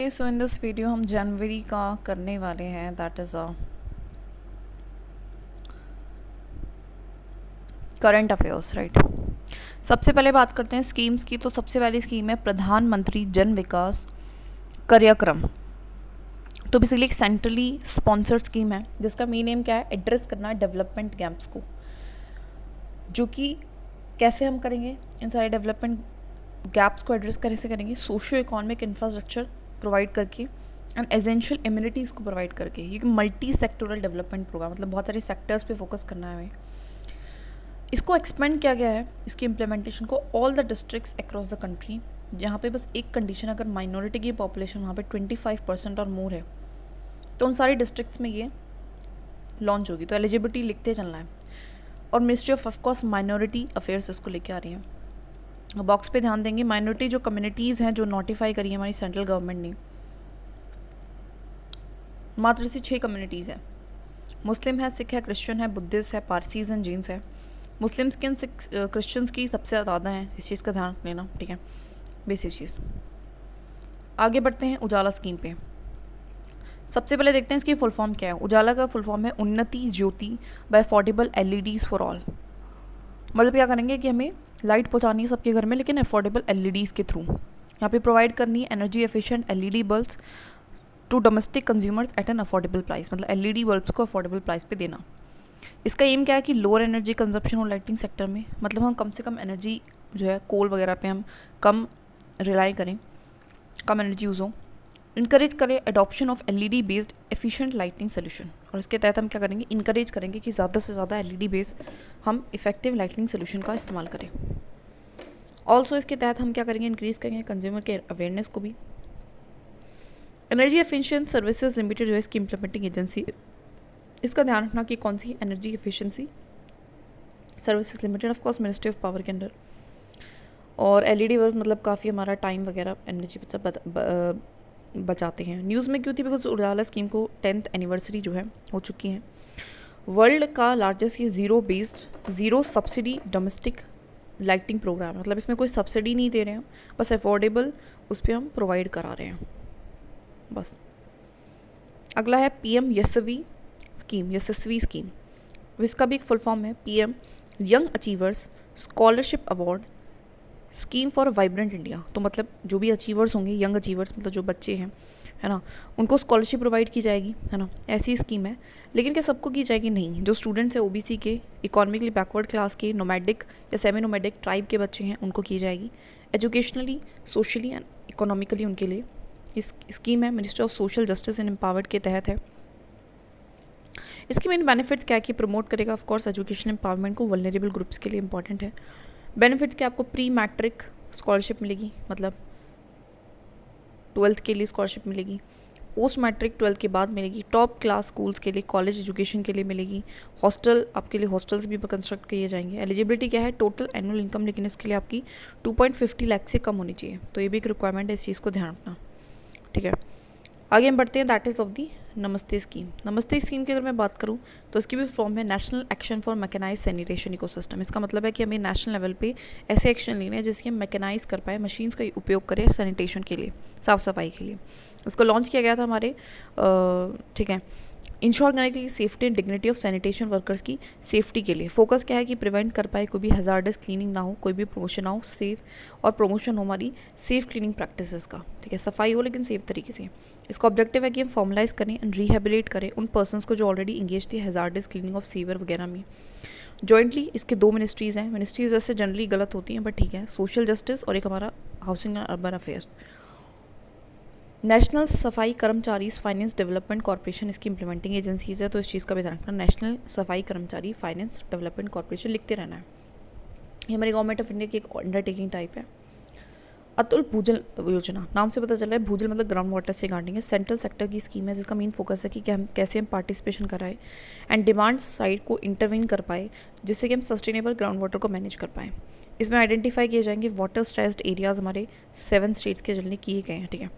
So in this video हम जनवरी का करने वाले हैं, that is current affairs, right. सबसे पहले बात करते हैं स्कीम्स की। तो सबसे पहली स्कीम है प्रधानमंत्री जन विकास कार्यक्रम। तो बेसिकली एक सेंट्रली स्पॉन्सर्ड स्कीम है जिसका मेन एम क्या है, एड्रेस करना है डेवलपमेंट गैप्स को, जो कि कैसे हम करेंगे। इन सारे डेवलपमेंट गैप्स को एड्रेस कैसे करेंगे, सोशियो इकोनॉमिक इंफ्रास्ट्रक्चर प्रोवाइड करके एंड एसेंशियल इम्यूनिटीज़ को प्रोवाइड करके। ये मल्टी सेक्टोरल डेवलपमेंट प्रोग्राम, मतलब बहुत सारे सेक्टर्स पे फोकस करना है हमें। इसको एक्सपेंड किया गया है, इसकी इम्प्लीमेंटेशन को all the districts across the country, जहाँ पे बस एक कंडीशन, अगर माइनॉरिटी की पॉपुलेशन वहाँ पे 25% और मोर है तो उन सारी डिस्ट्रिक्ट्स में ये लॉन्च होगी। तो एलिजिबिलिटी लिखते चलना है। और ministry of course minority affairs इसको लेके आ रही है। बॉक्स पे ध्यान देंगे, माइनॉरिटी जो कम्युनिटीज़ हैं जो नोटिफाई करी है हमारी सेंट्रल गवर्नमेंट ने, मात्र से 6 कम्युनिटीज़ हैं। मुस्लिम है, सिख है, क्रिश्चियन है, बुद्धिस्ट है, पारसीज एंड जैन्स है। मुस्लिम्स की क्रिश्चियंस की सबसे ज़्यादा है, इस चीज़ का ध्यान लेना, ठीक है, बेसिक चीज़। आगे बढ़ते हैं उजाला स्कीम पे। सबसे पहले देखते हैं इसकी फुल फॉर्म क्या है। उजाला का फुल फॉर्म है Unnati Jyoti by affordable LEDs for all. मतलब क्या करेंगे कि हमें लाइट पहुंचानी है सबके घर में, लेकिन अफोर्डेबल एलईडीज़ के थ्रू। यहाँ पे प्रोवाइड करनी है energy efficient LED bulbs to domestic consumers at an affordable price. मतलब एलईडी बल्ब्स को अफोर्डेबल प्राइस पे देना। इसका एम क्या है कि लोअर एनर्जी कंजप्शन और लाइटिंग सेक्टर में, मतलब हम कम से कम एनर्जी जो है कोल वगैरह पे हम कम रिलाई करें, कम एनर्जी यूज़ हो। इनकरेज करें adoption of LED based efficient lighting solution. और इसके तहत हम क्या करेंगे, इनकरेज करेंगे कि ज़्यादा से ज़्यादा एलईडी बेस्ड हम इफेक्टिव लाइटिंग सोल्यूशन का इस्तेमाल करें। ऑल्सो इसके तहत हम क्या करेंगे, इंक्रीज करेंगे कंज्यूमर के अवेयरनेस को भी। एनर्जी एफिशिएंट सर्विसेज लिमिटेड जो है इसकी इम्प्लीमेंटिंग एजेंसी, इसका ध्यान रखना कि कौन सी energy efficiency services limited, of course ministry of power के अंडर। और एलईडी वर्क मतलब काफ़ी हमारा टाइम वगैरह एनर्जी बचाते हैं। न्यूज़ में क्यों थी, बिकॉज उजाला स्कीम को 10th एनिवर्सरी जो है हो चुकी है। वर्ल्ड का लार्जेस्ट ये zero subsidy domestic lighting programme, मतलब इसमें कोई सब्सिडी नहीं दे रहे हैं, बस अफोर्डेबल उस पर हम प्रोवाइड करा रहे हैं बस। अगला है पीएम यशस्वी स्कीम। इसका भी एक फुल फॉर्म है PM young achievers scholarship award scheme for vibrant India. तो मतलब जो भी अचीवर्स होंगे, यंग अचीवर्स मतलब जो बच्चे हैं, है ना, उनको स्कॉलरशिप प्रोवाइड की जाएगी, है ना, ऐसी स्कीम है। लेकिन क्या सबको की जाएगी? नहीं। जो स्टूडेंट्स हैं ओबीसी के, इकोनॉमिकली बैकवर्ड क्लास के, नोमैडिक या सेमी नोमैडिक ट्राइब के बच्चे हैं, उनको की जाएगी। एजुकेशनली, सोशली एंड इकोनॉमिकली उनके लिए इस स्कीम है, ministry of social justice and empowered के तहत है। इसके मेन बेनिफिट्स क्या है कि प्रमोट करेगा ऑफ कोर्स एजुकेशन एम्पावरमेंट को, वल्नरेबल ग्रुप्स के लिए इंपॉर्टेंट है। बेनिफिट्स क्या, आपको प्री मैट्रिक स्कॉलरशिप मिलेगी, मतलब 12th के लिए स्कॉलरशिप मिलेगी। पोस्ट मैट्रिक 12th के बाद मिलेगी। टॉप क्लास स्कूल्स के लिए, कॉलेज एजुकेशन के लिए मिलेगी। हॉस्टल, आपके लिए हॉस्टल्स भी कंस्ट्रक्ट किए जाएंगे। एलिजिबिलिटी क्या है, टोटल एनुअल इनकम, लेकिन इसके लिए आपकी 2.50 लाख से कम होनी चाहिए। तो ये भी एक रिक्वायरमेंट है, इस चीज़ को ध्यान रखना, ठीक है। आगे हम बढ़ते हैं, दैट इज़ ऑफ दी नमस्ते स्कीम। नमस्ते स्कीम की अगर मैं बात करूं तो इसकी भी फॉर्म है national action for mechanise sanitation ecosystem. इसका मतलब है कि हमें नेशनल लेवल पे ऐसे एक्शन लेने हैं जिससे हम मैकेनाइज कर पाए, मशीन्स का उपयोग करें सैनिटेशन के लिए, साफ़ सफाई के लिए। इसको लॉन्च किया गया था हमारे, ठीक है, इंश्योर करने के लिए safety and dignity of sanitation workers की सेफ्टी के लिए। फोकस क्या है कि प्रिवेंट कर पाए कोई भी हजार्डस क्लीनिंग ना हो, कोई भी प्रमोशन ना हो, सेफ और प्रमोशन हो हमारी सेफ क्लीनिंग प्रैक्टिसेस का, ठीक है, सफाई हो लेकिन सेफ तरीके से। इसका ऑब्जेक्टिव है कि हम फॉर्मलाइज करें एंड रिहेबिलिट करें उन पर्सनस को जो ऑलरेडी इंगेज थे हजार्डस क्लीनिंग ऑफ सीवर वगैरह में। जॉइंटली इसके 2 मिनिस्ट्रीज़ हैं। मिनिस्ट्रीज वैसे जनरली गलत होती हैं, बट ठीक है, सोशल जस्टिस और एक हमारा housing and urban affairs. National सफाई कर्मचारी फाइनेंस डेवलपमेंट कॉर्पोरेशन इसकी इंप्लीमेंटिंग एजेंसीज है, तो इस चीज़ का भी ध्यान रखना। नेशनल सफाई कर्मचारी फाइनेंस डेवलपमेंट कॉर्पोरेशन लिखते रहना है। ये हमारी गवर्नमेंट ऑफ इंडिया की एक अंडरटेकिंग टाइप है। अतुल भूजल योजना, नाम से पता चल रहा है भूजल मतलब ग्राउंड वाटर से गार्डनिंग है। सेंट्रल सेक्टर की स्कीम है जिसका मेन फोकस है कि हम कैसे हम पार्टिसिपेशन कराएं एंड डिमांड साइड को इंटरवीन कर पाए, जिससे कि हम सस्टेनेबल ग्राउंड वाटर को मैनेज कर पाएँ। इसमें आइडेंटिफाई किए जाएंगे वाटर स्ट्रेस्ड एरियाज़, हमारे 7 स्टेट्स के जनरली किए गए हैं, ठीक है,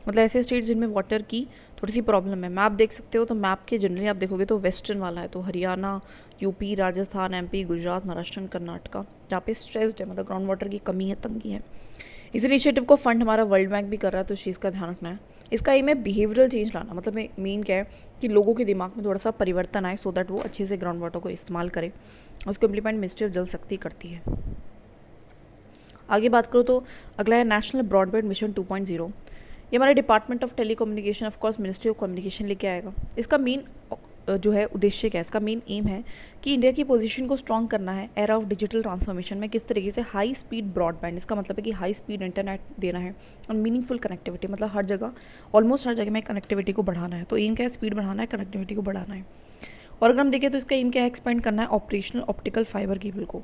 मतलब ऐसे स्टेट्स जिनमें वाटर की थोड़ी सी प्रॉब्लम है। मैप देख सकते हो, तो मैप के जनरली आप देखोगे तो वेस्टर्न वाला है, तो हरियाणा, यूपी, राजस्थान, एमपी, गुजरात, महाराष्ट्र, कर्नाटका, जहाँ पे स्ट्रेस्ड है, मतलब ग्राउंड वाटर की कमी है, तंगी है। इस इनिशिएटिव को फंड हमारा वर्ल्ड बैंक भी कर रहा है, तो इस चीज़ का ध्यान रखना है। इसका एम है बिहेवियरल चेंज लाना, मतलब मेन क्या है कि लोगों के दिमाग में थोड़ा सा परिवर्तन आए सो दैट वो अच्छे से ग्राउंड वाटर को इस्तेमाल करें। उसको इम्प्लीमेंट मिनिस्ट्री ऑफ जल शक्ति करती है। आगे बात करो तो अगला है नेशनल ब्रॉडबैंड मिशन 2.0। ये हमारे department of telecommunication of course ministry of communication लेके आएगा। इसका मेन जो है उद्देश्य क्या है, इसका मेन एम है कि इंडिया की पोजीशन को स्ट्रॉन्ग करना है एरा ऑफ डिजिटल ट्रांसफॉर्मेशन में। किस तरीके से हाई स्पीड ब्रॉडबैंड, इसका मतलब है कि हाई स्पीड इंटरनेट देना है और मीनिंगफुल कनेक्टिविटी, मतलब हर जगह ऑलमोस्ट हर जगह में कनेक्टिविटी को बढ़ाना है। तो एम क्या है, स्पीड बढ़ाना है, कनेक्टिविटी को बढ़ाना है। और अगर हम देखें तो इसका एम क्या है, एक्सपेंड करना है ऑपरेशनल ऑप्टिकल फाइबर केबल को।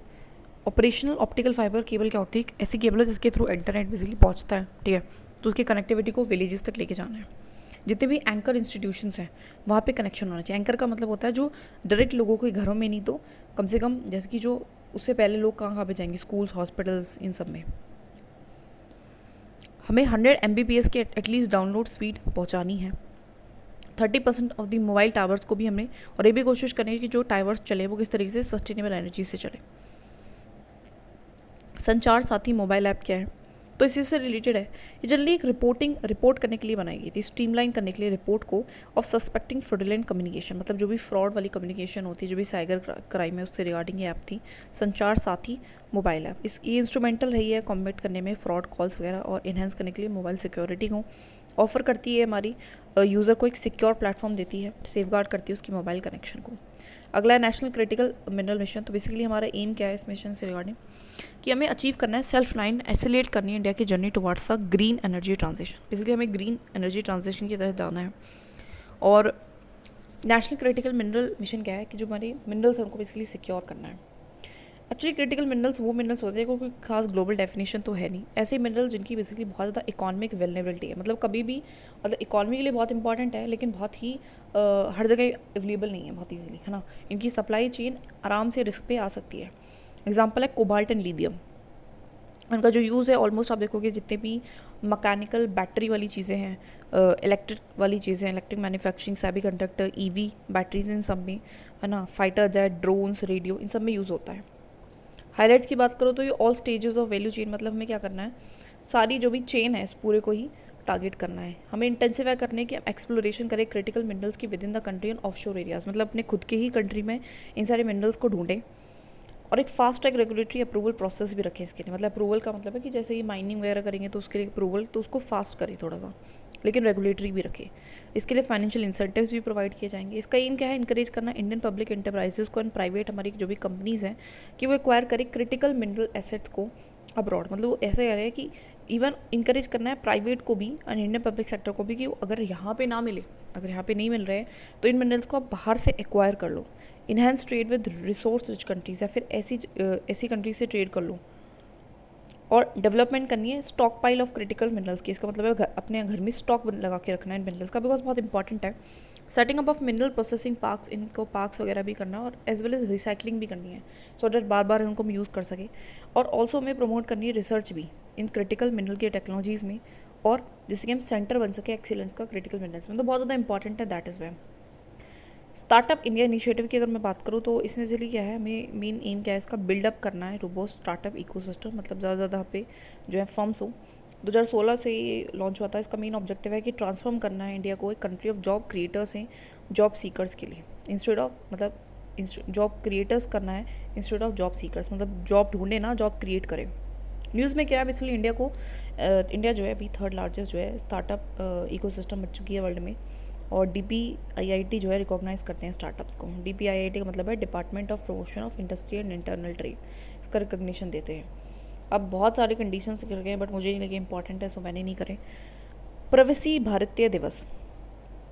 ऑपरेशनल ऑप्टिकल फाइबर केबल क्या होती है, ऐसी केबल है जिसके थ्रू इंटरनेट बिजली पहुँचता है, ठीक है। तो उसकी कनेक्टिविटी को विलेजेस तक लेके जाना है। जितने भी एंकर इंस्टीट्यूशंस हैं वहाँ पे कनेक्शन होना चाहिए। एंकर का मतलब होता है जो डायरेक्ट लोगों के घरों में नहीं तो कम से कम, जैसे कि जो उससे पहले लोग कहाँ पे जाएंगे, स्कूल्स, हॉस्पिटल्स, इन सब में। हमें 100 Mbps की एटलीस्ट डाउनलोड स्पीड पहुँचानी है। 30% ऑफ द मोबाइल टावर्स को भी हमने, और ये भी कोशिश करें कि जो टावर्स चले वो किस तरीके से सस्टेनेबल एनर्जी से चले। संचार साथी मोबाइल ऐप क्या है, तो इसी से रिलेटेड है। ये जनरली एक रिपोर्ट करने के लिए बनाई गई थी, स्ट्रीमलाइन करने के लिए रिपोर्ट को ऑफ सस्पेक्टिंग फ्रॉडुलेंट कम्युनिकेशन, मतलब जो भी फ्रॉड वाली कम्युनिकेशन होती है, जो भी साइबर क्राइम है, उससे रिगार्डिंग ये ऐप थी संचार साथी मोबाइल ऐप। ये इंस्ट्रूमेंटल रही है कॉम्बैट करने में फ्रॉड कॉल्स वगैरह और इन्हेंस करने के लिए मोबाइल सिक्योरिटी को ऑफर करती है। हमारी यूज़र को एक सिक्योर प्लेटफॉर्म देती है, सेफगार्ड करती है उसकी मोबाइल कनेक्शन को। अगला है नेशनल क्रिटिकल मिनरल मिशन। तो बेसिकली हमारा एम क्या है इस मिशन से रिगार्डिंग, कि हमें अचीव करना है सेल्फ लाइन एक्सेलरेट करनी है इंडिया की journey towards a green energy transition. Basically हमें ग्रीन एनर्जी ट्रांजिशन की तरफ जाना है। और नेशनल क्रिटिकल मिनरल मिशन क्या है कि जो हमारे मिनरल्स हैं उनको बेसिकली सिक्योर करना है। एक्चुअली क्रिटिकल मिनरल्स वो मिनरल्स होते हैं कोई खास ग्लोबल डेफिनेशन तो है नहीं, ऐसे मिनरल जिनकी बेसिकली बहुत ज़्यादा इकोनॉमिक वेलनेबिलिटी है, मतलब कभी भी, मतलब इकॉनमी के लिए बहुत इंपॉर्टेंट है लेकिन बहुत ही हर जगह अवेलेबल नहीं है बहुत ईजिली, है ना। इनकी सप्लाई चेन आराम से रिस्क पे आ सकती है। एग्जाम्पल है कोबाल्ट एंड लिथियम। उनका जो यूज़ है ऑलमोस्ट आप देखोगे जितने भी मैकेनिकल बैटरी वाली चीज़ें हैं, इलेक्ट्रिक वाली चीज़ें, electric manufacturing, semiconductor, EV batteries, इन सब में, है ना, फाइटर जेट, ड्रोन्स, रेडियो, इन सब में यूज़ होता है। हाईलाइट्स की बात करो तो ये all stages of value chain, मतलब हमें क्या करना है, सारी जो भी चेन है इस पूरे को ही टारगेट करना है। हमें इंटेंसिफाई करने की एक्सप्लोरेशन करें क्रिटिकल मिनरल्स की with in the country and offshore areas, मतलब अपने खुद के ही कंट्री में इन सारे मिनरल्स को ढूंढें। और एक fast track regulatory approval process भी रखें इसके लिए, मतलब अप्रूवल का मतलब है कि जैसे ये माइनिंग वगैरह करेंगे तो उसके लिए अप्रूवल, तो उसको फास्ट करें थोड़ा सा, लेकिन रेगुलेटरी भी रखें। इसके लिए फाइनेंशियल इंसेंटिव्स भी प्रोवाइड किए जाएंगे। इसका एम क्या है, इंकरेज करना इंडियन पब्लिक एंटरप्राइजेस को एंड प्राइवेट हमारी जो भी कंपनीज़ हैं कि वो एक्वायर करें क्रिटिकल मिनरल एसेट्स को अब्रॉड, मतलब वो ऐसा कह रहे हैं कि इवन इंकरेज करना है प्राइवेट को भी एंड इंडियन पब्लिक सेक्टर को भी कि अगर यहाँ पे ना मिले, अगर यहाँ पे नहीं मिल रहे हैं तो इन मिनरल्स को आप बाहर से एक्वायर कर लो। Enhance trade with resource rich countries, या फिर ऐसी कंट्रीज से ट्रेड कर लो। और डेवलपमेंट करनी है stock pile of critical minerals की, इसका मतलब है अपने घर में स्टॉक लगा के रखना है इन मिनरल्स का, बिकॉज बहुत इंपॉर्टेंट है। Setting up of mineral processing parks, इनको पार्क्स वगैरह भी करना है, और एज वेल एज रिसाइकलिंग भी करनी है सो डैट बार बार इनको हम यूज़ कर सके। और ऑल्सो हमें प्रमोट करनी है रिसर्च भी इन क्रिटिकल मिनरल की टेक्नोलॉजीज़ में, और जिससे कि हम सेंटर बन सके एक्सीलेंस का क्रिटिकल मिनरल्स में, तो बहुत ज़्यादा इंपॉर्टेंट है। That is why startup India initiative की अगर मैं बात करूँ तो इसमें से क्या है, हमें मेन एम क्या है इसका, बिल्डअप करना है रोबोस्ट स्टार्टअप इकोसिस्टम, मतलब ज़्यादा ज़्यादा पे जो है फर्म्स हो। 2016 से ये लॉन्च हुआ था। इसका मेन ऑब्जेक्टिव है कि ट्रांसफॉर्म करना है इंडिया को एक कंट्री ऑफ जॉब क्रिएटर्स हैं जॉब सीकर्स के लिए, इंस्टेड ऑफ, मतलब जॉब क्रिएटर्स करना है इंस्टेड ऑफ जॉब सीकर्स, मतलब जॉब ढूंढे ना, जॉब क्रिएट करें। न्यूज़ में क्या है, बेसिकली इंडिया जो है अभी 3rd लार्जेस्ट जो है स्टार्टअप इकोसिस्टम बन चुकी है वर्ल्ड में, और DPIIT जो है रिकॉग्नाइज़ करते हैं स्टार्टअप्स को। DPIIT का मतलब है department of promotion of industry and internal trade, इसका रिकॉग्निशन देते हैं। अब बहुत सारे कंडीशंस कर गए बट मुझे नहीं लगे इंपॉर्टेंट है, सो मैंने नहीं करे। प्रवासी भारतीय दिवस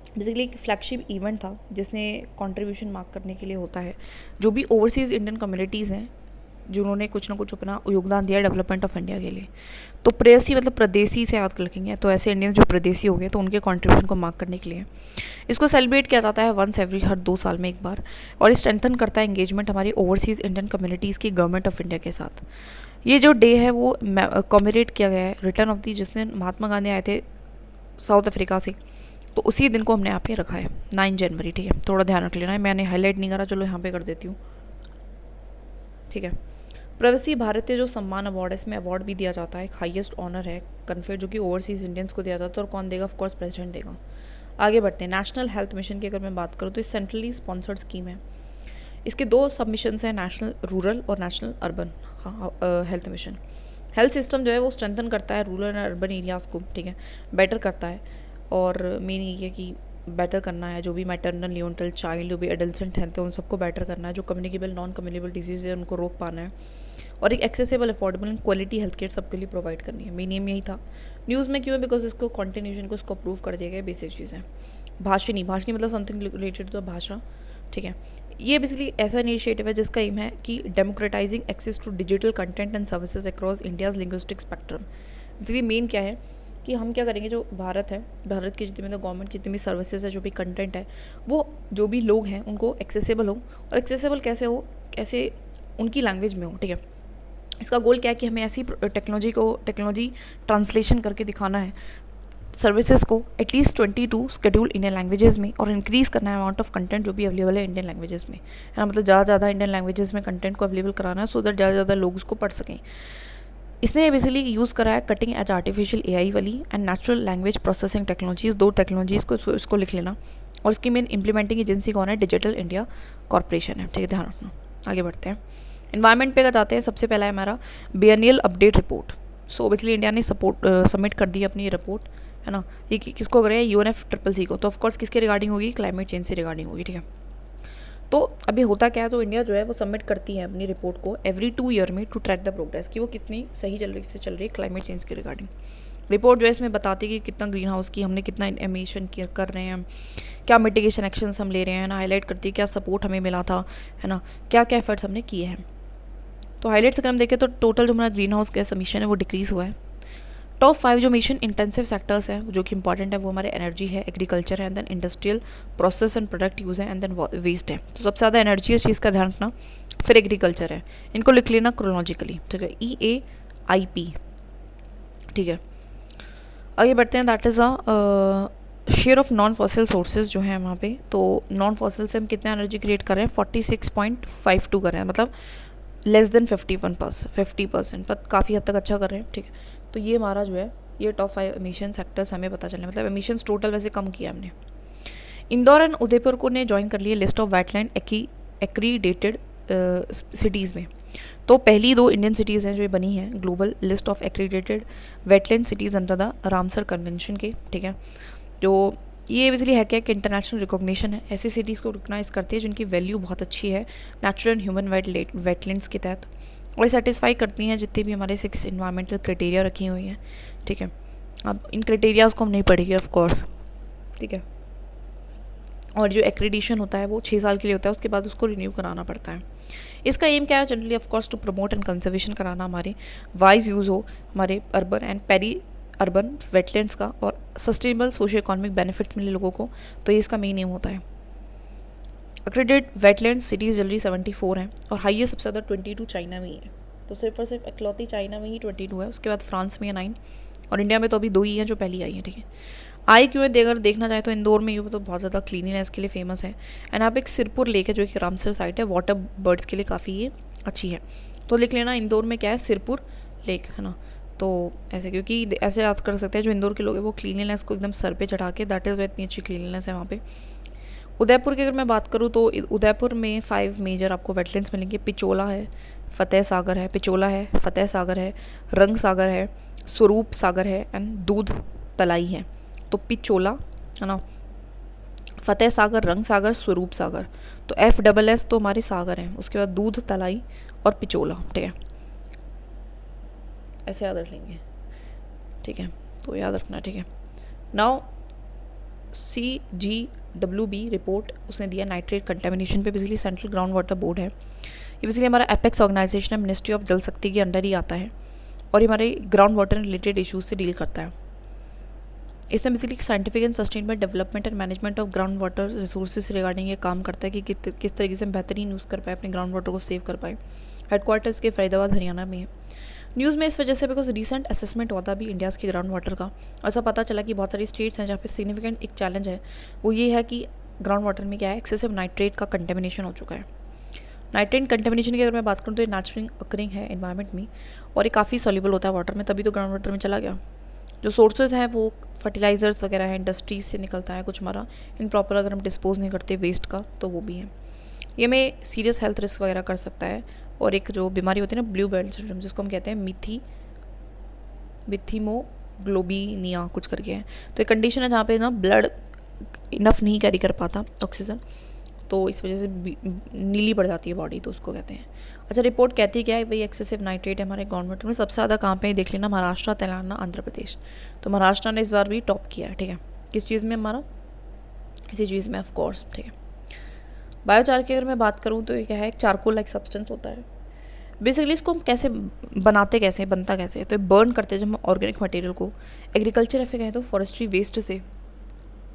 बेसिकली एक फ्लैगशिप इवेंट था जिसने कंट्रीब्यूशन मार्क करने के लिए होता है जो भी ओवरसीज़ इंडियन कम्युनिटीज़ हैं जिन्होंने कुछ ना कुछ अपना योगदान दिया डेवलपमेंट ऑफ इंडिया के लिए। तो प्रेसी मतलब प्रदेशी से याद रखेंगे, तो ऐसे इंडियन जो प्रदेशी हो गए तो उनके कंट्रीब्यूशन को मार्क करने के लिए इसको सेलिब्रेट किया जाता है वंस एवरी हर 2 साल में एक बार, और स्ट्रेंथन करता है एंगेजमेंट हमारी ओवरसीज़ इंडियन कम्युनिटीज़ की गवर्नमेंट ऑफ इंडिया के साथ। ये जो डे है वो कॉमेरेट किया गया है रिटर्न ऑफ दी, जिसने महात्मा गांधी आए थे साउथ अफ्रीका से, तो उसी दिन को हमने यहाँ पे रखा है 9 जनवरी। ठीक है, थोड़ा ध्यान रख लेना है, मैंने हाईलाइट नहीं करा, चलो यहाँ पे कर देती हूँ। ठीक है, प्रवासी भारतीय जो सम्मान अवार्ड है, इसमें अवार्ड भी दिया जाता है, एक हाईएस्ट ऑनर है कन्फेयर, जो कि ओवरसीज़ इंडियंस को दिया जाता है। और कौन देगा? ऑफ कोर्स प्रेसिडेंट देगा। आगे बढ़ते हैं। नेशनल हेल्थ मिशन की अगर मैं बात करूँ तो ये सेंट्रली स्पॉन्सर्ड स्कीम है। इसके दो सबमिशंस हैं, नेशनल रूरल और national urban health mission. Health system जो है वो स्ट्रेंथन करता है रूरल और अर्बन एरियाज़ को, ठीक है, बेटर करता है। और मेन ये है कि बेटर करना है जो भी मैटरनल न्यूनटल चाइल्ड, जो भी एडल्सेंट हैं तो उन सबको बेटर करना है। जो कम्युनिकेबल नॉन कम्युनिकेबल डिजीज़ है उनको रोक पाना है। और एक accessible, affordable and quality health care सबके लिए प्रोवाइड करनी है। मेन एम यही था। न्यूज़ में क्यों है? बिकॉज इसको कॉन्टिन्यूशन को इसको अप्रूव कर दिया गया, बेसिक चीज़ें। भाषणी मतलब समथिंग रिलेटेड टू भाषा, ठीक है। ये बेसिकली ऐसा इनिशिएटिव है जिसका एम है कि democratising access to digital content and services across India's linguistic spectrum. Basically main क्या है कि हम क्या करेंगे, जो भारत है, भारत की जितनी भी गवर्नमेंट की जितनी भी सर्विसेज है, जो भी कंटेंट है, वो जो भी लोग हैं उनको एक्सेसिबल हो। और एक्सेसिबल कैसे हो? कैसे? उनकी लैंग्वेज में हो, ठीक है। इसका गोल क्या है कि हमें ऐसी टेक्नोलॉजी ट्रांसलेशन करके दिखाना है सर्विसेज को एटलीस्ट 22 शेड्यूल इंडियन लैंग्वेजेस में, और इंक्रीज़ करना है अमाउंट ऑफ कंटेंट जो भी अवेलेबल है इंडियन लैंग्वेजेस में, है ना। मतलब ज़्यादा ज़्यादा इंडियन लैंग्वेजेस में कंटेंट को अवेलेबल कराना है, सो दैट ज़्यादा ज़्यादा लोग उसको पढ़ सकें। इसने बेसिकली यूज़ करा है कटिंग एज आर्टिफिशियल एआई वाली and natural language processing technologies, दो टेक्नोलॉजीज़ को इसको लिख लेना। और इसकी मेन इंप्लीमेंटिंग एजेंसी कौन है? डिजिटल इंडिया कॉर्पोरेशन है, ठीक है, ध्यान रखना। आगे बढ़ते हैं। इन्वायरमेंट पे जाते हैं। सबसे पहला है हमारा biennial update report. So basically India ने सबमिट कर दी अपनी रिपोर्ट, है ना। ये किसको करे? UNFCCC को। तो ऑफकोर्स किसके रिगार्डिंग होगी? क्लाइमेट चेंज से रिगार्डिंग होगी, ठीक है। तो अभी होता क्या है, तो इंडिया जो है वो सबमिट करती है अपनी रिपोर्ट को एवरी 2 ईयर में टू ट्रैक द प्रोग्रेस, कि वो कितनी सही चल रही है क्लाइमेट चेंज के रिगार्डिंग। रिपोर्ट जो है इसमें बताती है कि कितना ग्रीन हाउस की हमने कितना एमिशन कर रहे हैं, क्या मिटिगेशन एक्शंस हम ले रहे हैं ना, हाईलाइट करती है क्या सपोर्ट हमें मिला था, है ना, क्या क्या एफर्ट्स हमने किए हैं। तो हाईलाइट्स अगर हम देखें तो टोटल जो हमारा ग्रीन हाउस गैस एमिशन है वो डिक्रीज़ हुआ है। टॉप 5 जो मिशन इंटेंसिव सेक्टर्स हैं जो कि इंपॉर्टेंट है, वो हमारे एनर्जी है, एग्रीकल्चर है, and then industrial process and product use है, एंड देन वेस्ट है। तो सबसे ज़्यादा एनर्जी इस चीज़ का ध्यान रखना, फिर एग्रीकल्चर है। इनको लिख लेना क्रोनोलॉजिकली, ठीक है, EAIP, ठीक है। आगे बढ़ते हैं। That is share of non fossil sources जो है वहाँ पे। तो नॉन फॉसिल से हम कितना एनर्जी क्रिएट कर रहे हैं? 46.52 कर रहे हैं, मतलब लेस देन 50%, पर काफ़ी हद तक अच्छा कर रहे हैं, ठीक है। तो ये हमारा जो है ये टॉप 5 एमिशन सेक्टर्स हमें पता चले, मतलब एमिशंस टोटल वैसे कम किया हमने। इंदौर एंड उदयपुर को ने ज्वाइन कर लिया list of wetland accredited cities में। तो पहली 2 इंडियन सिटीज़ हैं जो ये बनी हैं global list of accredited wetland cities under the Ramsar convention के, ठीक है। जो ये बेसिकली है क्या कि इंटरनेशनल रिकॉग्निशन है, ऐसी सिटीज़ को रिकॉग्नाइज करती है जिनकी वैल्यू बहुत अच्छी है नेचुरल एंड ह्यूमन वेटलैंड्स के तहत, और सेटिस्फाई करती हैं जितने भी हमारे 6 इन्वायरमेंटल क्राइटेरिया रखी हुई हैं, ठीक है। अब इन क्राइटेरियाज़ को हम नहीं पढ़ेंगे ऑफ कोर्स, ठीक है। और जो एक्रेडिशन होता है वो 6 साल के लिए होता है, उसके बाद उसको रिन्यू कराना पड़ता है। इसका एम क्या है? Generally of course to promote and conservation कराना, हमारे वाइज यूज़ हो हमारे urban and peri urban wetlands का, और सस्टेनेबल सोशो इकोनॉमिक बेनिफिट्स मिले लोगों को, तो ये इसका मेन एम होता है। एक्रेडिटेड वेटलैंड सिटीज़ जनरली 74 हैं, और हाईएस्ट सबसे ज़्यादा 22 चाइना में ही है। तो सिर्फ और सिर्फ इकलौती चाइना में ही 22 है, उसके बाद फ्रांस में है 9, और इंडिया में तो अभी 2 ही हैं जो पहली आई हैं, ठीक है। आई क्यों है? अगर देखना चाहे तो इंदौर में ये तो बहुत ज़्यादा क्लीनिनेस के लिए फेमस है, एंड यहाँ पे एक सिरपुर लेक है जो कि रामसर साइट है, वाटर बर्ड्स के लिए काफ़ी ये अच्छी है। तो लिख लेना इंदौर में क्या है? सिरपुर लेक, है ना। तो ऐसे, क्योंकि ऐसे याद कर सकते हैं जो इंदौर के लोग हैं वो क्लीनिनेस को एकदम सर पे चढ़ा के, दैट इज़ वे इतनी अच्छी क्लीनिनेस है वहाँ पे। उदयपुर की अगर मैं बात करूँ तो उदयपुर में 5 मेजर आपको वेटलैंड्स मिलेंगे। पिचोला है, फतेह सागर है, पिचोला है, फतेह सागर है, रंग सागर है, स्वरूप सागर है, एंड दूध तलाई है। तो पिचोला, है ना, फतेह सागर, रंग सागर, स्वरूप सागर। तो FSS तो हमारे सागर हैं, उसके बाद दूध तलाई और पिचोला, ठीक है, ऐसे याद रख लेंगे, ठीक है। तो याद रखना, ठीक है। नाउ CGWB रिपोर्ट उसने दिया नाइट्रेट कंटेमिनेशन पे, basically central ground water board है ये, बेसिकली हमारा एपेक्स ऑर्गेनाइजेशन है, मिनिस्ट्री ऑफ जल शक्ति के अंडर ही आता है, और ये हमारे ग्राउंड वाटर रिलेटेड इशूज़ से डील करता है। इसमें basically scientific and sustainable development and management of ground water resources से रिगार्डिंग ये काम करता है कि किस तरीके से हम बेहतरीन यूज़ कर पाए, अपने ग्राउंड वाटर को सेव कर पाए। हेडक्वार्टर्स के फरीदाबाद हरियाणा में है। न्यूज़ में इस वजह से बिकॉज रिसेंट असेसमेंट हुआ था अभी इंडियाज़ के ग्राउंड वाटर का, ऐसा पता चला कि बहुत सारी स्टेट्स हैं जहाँ पे सिग्निफिकेंट एक चैलेंज है, वो ये है कि ग्राउंड वाटर में क्या है, एक्सेसिव नाइट्रेट का कंटेमिनेशन हो चुका है। नाइट्रेट कंटेमिनेशन की अगर मैं बात करूँ तो ये नेचुरली अकरिंग है इन्वायरमेंट में, और ये काफ़ी सॉल्युबल होता है वाटर में, तभी तो ग्राउंड वाटर में चला गया। जो सोर्सेज हैं वो फर्टिलाइज़र्स वगैरह हैं, इंडस्ट्रीज से निकलता है कुछ हमारा प्रॉपर अगर हम डिस्पोज नहीं करते वेस्ट का तो वो भी है। ये में सीरियस हेल्थ रिस्क वगैरह कर सकता है। और एक जो बीमारी होती है ना ब्लू बेल्ट सिंड्रोम, जिसको हम कहते हैं मिथीमोग्लोबिनिया कुछ करके है, तो एक कंडीशन है जहाँ पे ना ब्लड इनफ नहीं कैरी कर पाता ऑक्सीजन, तो इस वजह से नीली पड़ जाती है बॉडी, तो उसको कहते हैं। अच्छा, रिपोर्ट कहती क्या है, वही एक्सेसिव नाइट्रेट है हमारे गवर्नमेंट में सबसे ज़्यादा कहाँ पे देख लेना, महाराष्ट्र, तेलंगाना, आंध्र प्रदेश। तो महाराष्ट्र ने इस बार भी टॉप किया है, ठीक है। किस चीज़ में हमारा, इसी चीज़ में ऑफकोर्स, ठीक है। बायोचार की अगर मैं बात करूँ तो ये क्या है, एक चारकोल लाइक सब्सटेंस होता है। बेसिकली इसको हम कैसे बनाते, कैसे बनता कैसे है, तो बर्न करते हैं जब हम ऑर्गेनिक मटेरियल को, एग्रीकल्चर ऐसे कहें तो फॉरेस्ट्री वेस्ट से,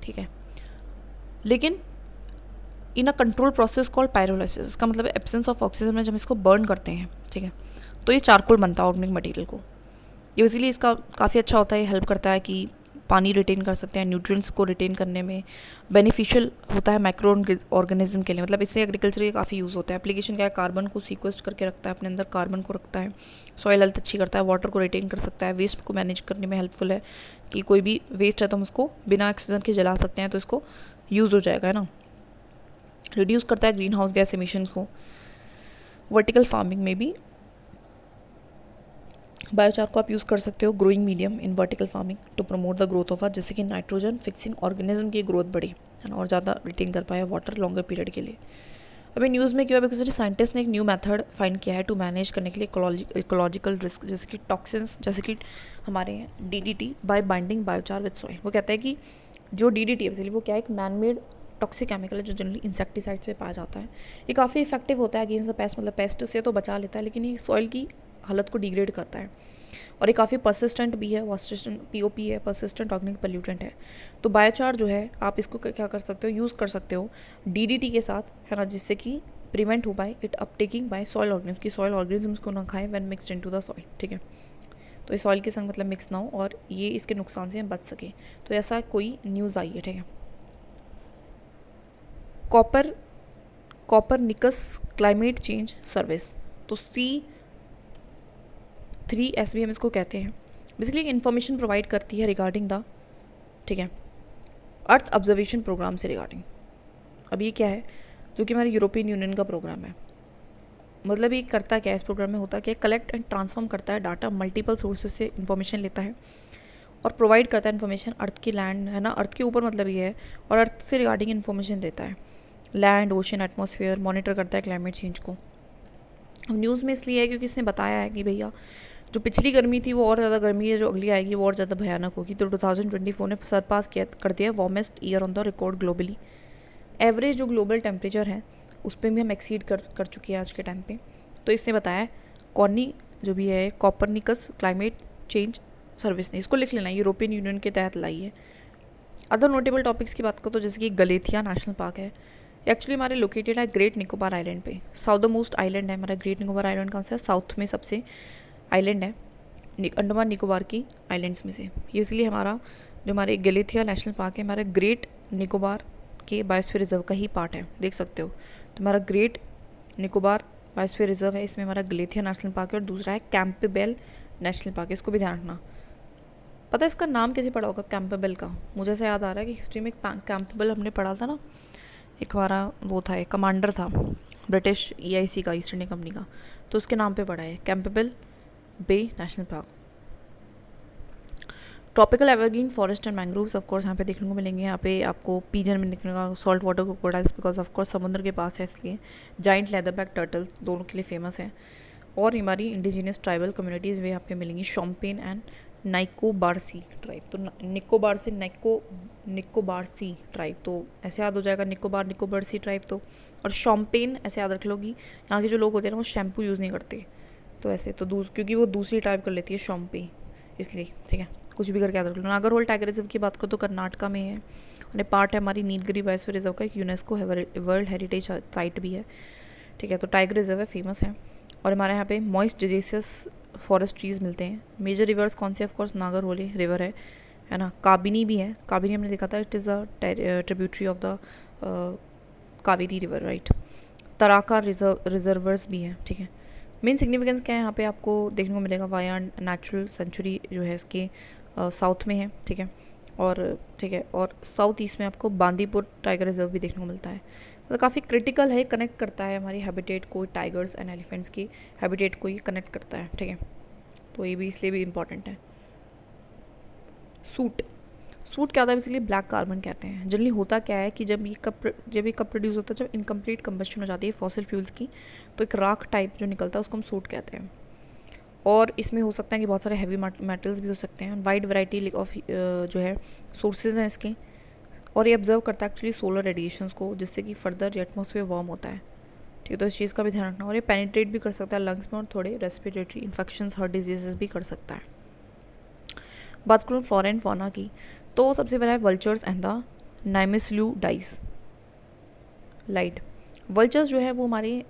ठीक है। लेकिन in a control process called pyrolysis, इसका मतलब एब्सेंस ऑफ ऑक्सीजन में जब इसको बर्न करते हैं, ठीक है, तो ये चारकोल बनता है ऑर्गेनिक मटेरियल को। ये इसीलिए इसका काफ़ी अच्छा होता है, हेल्प करता है कि पानी रिटेन कर सकते हैं, न्यूट्रिएंट्स को रिटेन करने में बेनिफिशियल होता है माइक्रो ऑर्गेनिज्म के लिए, मतलब इससे एग्रीकल्चर के काफ़ी यूज़ होता है। एप्लीकेशन क्या है, कार्बन को सीक्वेस्ट करके रखता है, अपने अंदर कार्बन को रखता है, सॉइल हेल्थ अच्छी करता है, वाटर को रिटेन कर सकता है, वेस्ट को मैनेज करने में हेल्पफुल है कि कोई भी वेस्ट है तो हम उसको बिना ऑक्सीजन के जला सकते हैं, तो इसको यूज़ हो जाएगा, है ना। रिड्यूस करता है ग्रीन हाउस गैस एमिशन को। वर्टिकल फार्मिंग में भी बायोचार को आप यूज़ कर सकते हो, growing medium in vertical farming to promote the growth of जैसे कि नाइट्रोजन फिक्सिंग ऑर्गेनिज्म की ग्रोथ बढ़े, है ना, और ज़्यादा रिटेन कर पाए वाटर लॉन्गर पीरियड के लिए। अभी न्यूज़ में क्या है, बिकॉज साइंटिस्ट ने एक न्यू मेथड फाइंड किया है टू मैनेज करने के लिए इकोलॉजिकल रिस्क, जैसे कि टॉक्सिन्स, जैसे कि हमारे DDT bye binding biochar with soil. वो कहता है कि जो DDT है बेसिकली वो क्या है, एक मैन मेड टॉक्सिक केमिकल है जो जनरली इंसेक्टिसाइड से पाया जाता है। ये काफ़ी इफेक्टिव होता है अगेंस्ट द पेस्ट, मतलब पेस्ट से तो बचा लेता है, लेकिन ये सॉइल की हालत को डिग्रेड करता है। और ये काफ़ी परसिस्टेंट भी है, POP है, परसिस्टेंट ऑर्गेनिक पोल्यूटेंट है। तो बायोचार जो है आप इसको क्या कर सकते हो, यूज़ कर सकते हो DDT के साथ, है ना, जिससे कि प्रिवेंट हो पाए इट अपटेकिंग बाय सॉइल ऑर्गेनिज्म, की सॉइल ऑर्गेनिज्म को ना खाएं when mixed into the soil, ठीक है। तो इस सॉइल के संग मतलब मिक्स ना हो और ये इसके नुकसान से हम बच सकें, तो ऐसा कोई न्यूज़ आई है, ठीक है। कॉपरनिकस क्लाइमेट चेंज सर्विस, तो C3S भी हम इसको कहते हैं। बेसिकली एक इन्फॉर्मेशन प्रोवाइड करती है रिगार्डिंग द, ठीक है, अर्थ ऑब्जर्वेशन प्रोग्राम से रिगार्डिंग। अब ये क्या है, जो कि हमारे यूरोपियन यूनियन का प्रोग्राम है। मतलब ये करता क्या है, इस प्रोग्राम में होता क्या है, कलेक्ट एंड ट्रांसफॉर्म करता है डाटा, मल्टीपल सोर्सेज से इन्फॉर्मेशन लेता है और प्रोवाइड करता है इन्फॉर्मेशन अर्थ की लैंड, है ना, अर्थ के ऊपर मतलब ये है, और अर्थ से रिगार्डिंग इन्फॉर्मेशन देता है, लैंड, ओशन, एटमॉस्फेयर, मॉनिटर करता है क्लाइमेट चेंज को। अब न्यूज़ में इसलिए है क्योंकि इसने बताया है कि भैया जो पिछली गर्मी थी वो और ज़्यादा गर्मी है, जो अगली आएगी वो और ज़्यादा भयानक होगी। तो 2024 ने सरपास किया कर दिया warmest year on the record globally. Average जो ग्लोबल टेम्परेचर है उस पर भी हम एक्सीड कर चुके हैं आज के टाइम पे। तो इसने बताया कॉर्नी जो भी है कॉपरनिकस क्लाइमेट चेंज सर्विस ने, इसको लिख लेना, यूरोपियन यूनियन के तहत लाई है। अदर नोटेबल टॉपिक्स की बात करो तो जैसे कि गलेथिया नेशनल पार्क है, एक्चुअली हमारे लोकेटेड है ग्रेट निकोबार आइलैंड पे, साउथ मोस्ट आइलैंड है हमारा ग्रेट निकोबार आइलैंड। कहाँ से है, साउथ में सबसे आइलैंड है अंडमान निकोबार की आइलैंड्स में से। ये इसलिए हमारा जो हमारे गलेथिया नेशनल पार्क है हमारे ग्रेट निकोबार के बायोस्फीयर रिजर्व का ही पार्ट है, देख सकते हो। तो हमारा ग्रेट निकोबार बायोस्फीयर रिजर्व है, इसमें हमारा गलेथिया नेशनल पार्क है, और दूसरा है कैंपबेल नेशनल पार्क, इसको भी ध्यान रखना। पता है इसका नाम कैसे पड़ा होगा कैंपबेल का, मुझे ऐसा याद आ रहा है कि हिस्ट्री में कैंपबेल हमने पढ़ा था ना, एक हमारा वो था, एक कमांडर था ब्रिटिश EIC का, ईस्ट इंडिया कंपनी का, तो उसके नाम पे पड़ा है Campbell Bay National Park. Tropical evergreen forest and mangroves of course यहाँ पे देखने को मिलेंगे। यहाँ पे आपको पीजन में दिखने का, salt water crocodiles because of course समुद्र के पास है इसलिए, जाइंट लेदरबैक टर्टल दोनों के लिए फेमस है। और हमारी इंडिजिनियस ट्राइबल कम्युनिटीज़ भी यहाँ पे मिलेंगी, शॉम्पेन एंड नाइकोबारसी ट्राइब। तो निकोबार से निकोबारसी ट्राइब, तो ऐसे याद हो जाएगा, निकोबारसी ट्राइब। तो और शॉम्पेन ऐसे याद रख लोगी, यहाँ के जो लोग होते हैं ना वो शैम्पू यूज़ नहीं करते, तो ऐसे तो क्योंकि वो दूसरी ट्राइब कर लेती है शॉम्पे, इसलिए, ठीक है, कुछ भी करके याद रख लो। नागरहोल टाइगर रिजर्व की बात करो तो कर्नाटका में है, और पार्ट है हमारी नीलगिरी बायोस्फीयर रिजर्व का, एक यूनेस्को वर्ल्ड हेरिटेज साइट भी है, ठीक है। तो टाइगर रिजर्व है, फेमस है। और हमारे यहाँ पे मॉइस्ट डिजीसियस फॉरेस्ट ट्रीज मिलते हैं। मेजर रिवर्स कौन से, ऑफकोर्स नागरहोली रिवर है ना, काबिनी भी है, काबिनी हमने देखा था, it is a tributary of the Kaveri river, right. Taraka reservoirs भी हैं, ठीक है। मेन सिग्निफिकेंस क्या है यहाँ पे आपको देखने को मिलेगा, वायान नेचुरल सेंचुरी जो है इसके साउथ में है, ठीक है। और ठीक है, और साउथ ईस्ट में आपको बांदीपुर टाइगर रिजर्व भी देखने को मिलता है। मतलब काफ़ी क्रिटिकल है, कनेक्ट करता है हमारी हैबिटेट को, टाइगर्स एंड एलिफेंट्स की हैबिटेट को ये कनेक्ट करता है, ठीक है। तो ये भी इसलिए भी इम्पॉर्टेंट है। सूट क्या होता है, बेसिकली ब्लैक कार्बन कहते हैं। जनरली होता क्या है कि जब ये कब प्रोड्यूस होता है, जब इनकम्प्लीट कंबस्शन हो जाती है फॉसिल फ्यूल्स की, तो एक राख टाइप जो निकलता है उसको हम सूट कहते हैं। और इसमें हो सकता है कि बहुत सारे हैवी मेटल्स भी हो सकते हैं। वाइड वैरायटी ऑफ जो है सोर्सेज हैं इसके। और ये ऑब्जर्व करता है एक्चुअली सोलर रेडिएशंस को, जिससे कि फर्दर एटमॉस्फेयर वार्म होता है, ठीक है। तो इस चीज़ का भी ध्यान रखना। और ये पेनिट्रेट भी कर सकता है लंग्स में, और थोड़े रेस्पिरेटरी इन्फेक्शंस, हार्ट डिजीजेस भी कर सकता है। बात करूँ फ्लोरा एंड फौना की, तो सबसे पहला है vultures and the nimesulide light. Vultures जो है वो हमारे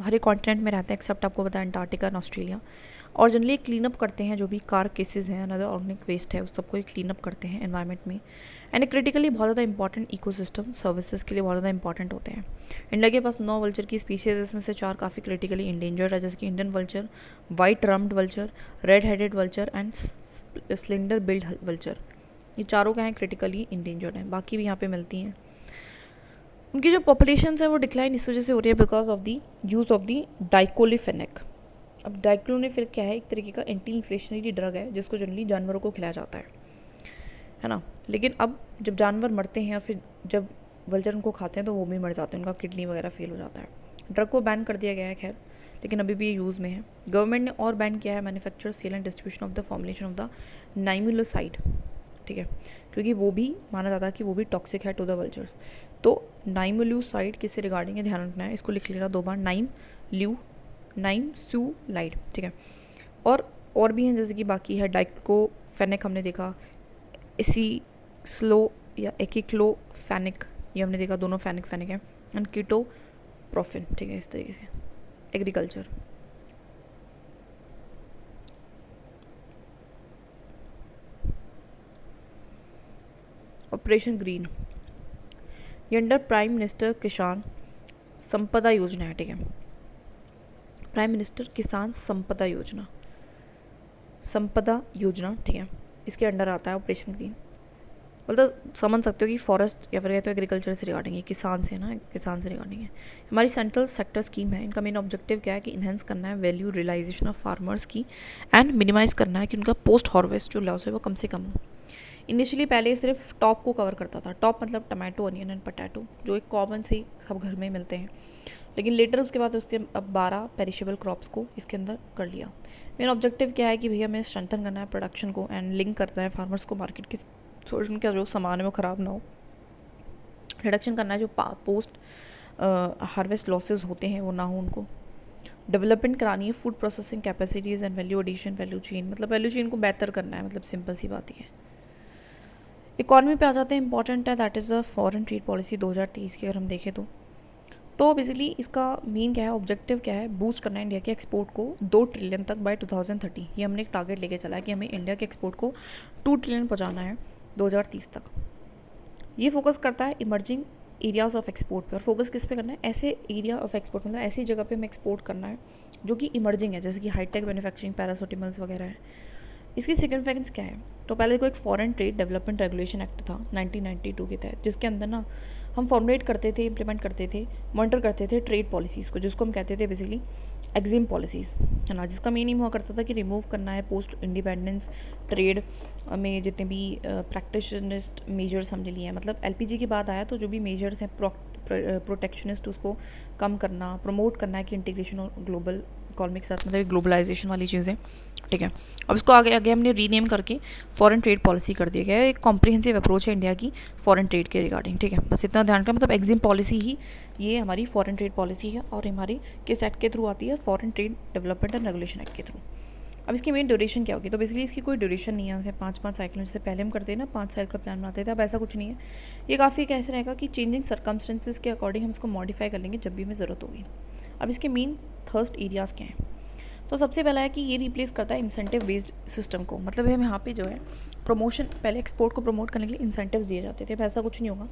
हर एक कॉन्टिनेंट में रहते हैं, एक्सेप्ट आपको पता है अंटार्कटिका एंड ऑस्ट्रेलिया। और जनरली क्लीन अप करते हैं जो भी कार केसेस हैं, अनदर ऑर्गेनिक वेस्ट है, उस सबको क्लीन अप करते हैं एनवायरनमेंट में। एंड क्रिटिकली बहुत ज़्यादा इंपॉर्टेंट इकोसिस्टम सर्विसेज के लिए बहुत ज़्यादा इंपॉर्टेंट होते हैं। इंडिया के पास 9 वल्चर की स्पीशीज़, इसमें से 4 काफ़ी क्रिटिकली इंडेंजर्ड है, जैसे कि Indian vulture, white rumped vulture, red headed vulture and slender billed vulture. ये चारों क्या हैं, क्रिटिकली इंडेंजर्ड हैं। बाकी भी यहाँ पे मिलती हैं। उनकी जो पॉपुलेशन है वो डिक्लाइन इस वजह से हो रही है because of the use of the diclofenac. अब डाइक्लोफेनेक क्या है, एक तरीके का एंटी इन्फ्लेशनरी ड्रग है जिसको जनरली जानवरों को खिलाया जाता है ना। लेकिन अब जब जानवर मरते हैं या फिर जब वल्चर उनको खाते हैं तो वो भी मर जाते हैं, उनका किडनी वगैरह फेल हो जाता है। ड्रग को बैन कर दिया गया है खैर, लेकिन अभी भी ये यूज़ में है। गवर्नमेंट ने और बैन किया है manufacture, sale and distribution of the formulation of the nimesulide, ठीक है, क्योंकि वो भी माना जाता है कि वो भी टॉक्सिक है टू द वल्चर्स। तो नाइमुलोसाइड किससे रिगार्डिंग है, ध्यान रखना है, इसको लिख लेना 2 बार, नाइमसूलाइड, ठीक है। और भी हैं, जैसे कि बाकी है डाइक्लोफेनेक हमने देखा, इसी स्लो या एकिक्लोफेनिक ये हमने देखा, दोनों फेनिक है। एंड कीटोप्रोफिन, ठीक है, इस तरीके से। एग्रीकल्चर, ऑपरेशन ग्रीन, ये अंडर प्राइम मिनिस्टर किसान संपदा योजना है, ठीक है। प्राइम मिनिस्टर किसान संपदा योजना, ठीक है, इसके अंडर आता है ऑपरेशन ग्रीन। मतलब समझ सकते हो कि फॉरेस्ट या फिर तो एग्रीकल्चर से रिगार्डिंग है, किसान से ना, किसान से रिगार्डिंग है। हमारी सेंट्रल सेक्टर स्कीम है, इनका मेन ऑब्जेक्टिव क्या है कि इन्हेंस करना है वैल्यू रियलाइजेशन ऑफ फार्मर्स की, एंड मिनिमाइज़ करना है कि उनका पोस्ट हार्वेस्ट जो लॉस है वो कम से कम हो। इनिशियली पहले सिर्फ टॉप को कवर करता था, टॉप मतलब टमाटो, अनियन एंड पोटैटो, जो एक कॉमन से सब घर में मिलते हैं। लेकिन लेटर उसके बाद उसके अब 12 पेरिशेबल क्रॉप्स को इसके अंदर कर लिया। मेन ऑब्जेक्टिव क्या है कि भैया हमें स्ट्रेंथन करना है प्रोडक्शन को, एंड लिंक करना है फार्मर्स को मार्केट की, उनका जो सामान है वो ख़राब ना हो। रिडक्शन करना है जो पोस्ट हार्वेस्ट लॉसेस होते हैं वो ना हो उनको। डेवलपमेंट करानी है food processing capacities and value addition, value chain, मतलब वैल्यू चेन को बेहतर करना है, मतलब सिंपल सी बात ही है। इकॉनमी पे आ जाते हैं, इंपॉर्टेंट है, that is a foreign trade policy 2023 की अगर हम देखें तो बेसिकली इसका मेन क्या है, ऑब्जेक्टिव क्या है, बूस्ट करना है इंडिया के एक्सपोर्ट को 2 ट्रिलियन तक बाय 2030। ये हमने एक टारगेट लेके चला है कि हमें इंडिया के एक्सपोर्ट को 2 ट्रिलियन पहुंचाना है 2030 तक। ये फोकस करता है इमर्जिंग एरियाज ऑफ एक्सपोर्ट पे, और फोकस किस पे करना है, ऐसे एरिया ऑफ एक्सपोर्ट मतलब ऐसी जगह पे हमें एक्सपोर्ट करना है जो कि इमर्जिंग है, जैसे कि हाईटेक मैन्युफैक्चरिंग, पैरासिटामॉल्स वगैरह है। इसकी सिग्निफिकेंस क्या है, तो पहले को एक foreign trade development regulation act था 1992 के तहत, जिसके अंदर ना हम फॉर्मुलेट करते थे, इंप्लीमेंट करते थे, मॉनिटर करते थे ट्रेड पॉलिसीज़ को, जिसको हम कहते थे बेसिकली एग्जिम पॉलिसीज़, है ना, जिसका मेन एम हुआ करता था कि रिमूव करना है पोस्ट इंडिपेंडेंस ट्रेड में जितने भी प्रैक्टिशनिस्ट मेजर्स हमने लिए हैं। मतलब एलपीजी के बाद आया तो जो भी मेजर्स हैं प्रोटेक्शनिस्ट, उसको कम करना, प्रमोट करना है कि इंटीग्रेशन और ग्लोबल इकॉनमी के साथ, मतलब ग्लोबलाइजेशन वाली चीज़ें, ठीक है। अब इसको आगे हमने रीनेम करके फॉरेन ट्रेड पॉलिसी कर दिया गया है। एक कॉम्प्रिहेंसिव अप्रोच है इंडिया की फॉरेन ट्रेड के रिगार्डिंग, ठीक है, बस इतना ध्यान रखें। मतलब एग्जिम पॉलिसी ही ये हमारी फॉरेन ट्रेड पॉलिसी है, और हमारी किस एक्ट के थ्रू आती है, foreign trade development and regulation act के थ्रू। अब इसकी मेन ड्यूरेशन क्या होगी, तो बेसिकली इसकी कोई ड्यूरेशन नहीं है, 5 साइकिल, जैसे पहले हम करते हैं ना 5 साल का प्लान बनाते थे, अब ऐसा कुछ नहीं है। ये काफ़ी कैसे रहेगा कि चेंजिंग सर्कमस्टेंसेज के अकॉर्डिंग हम इसको मॉडिफाई कर लेंगे जब भी हमें ज़रूरत होगी। अब इसके मेन थर्स्ट एरियाज़ क्या हैं, तो सबसे पहला है कि ये रिप्लेस करता है इंसेंटिव बेस्ड सिस्टम को। मतलब हम यहाँ पे जो है प्रमोशन, पहले एक्सपोर्ट को प्रमोट करने के लिए इंसेंटिव्स दिए जाते थे, अब ऐसा कुछ नहीं होगा।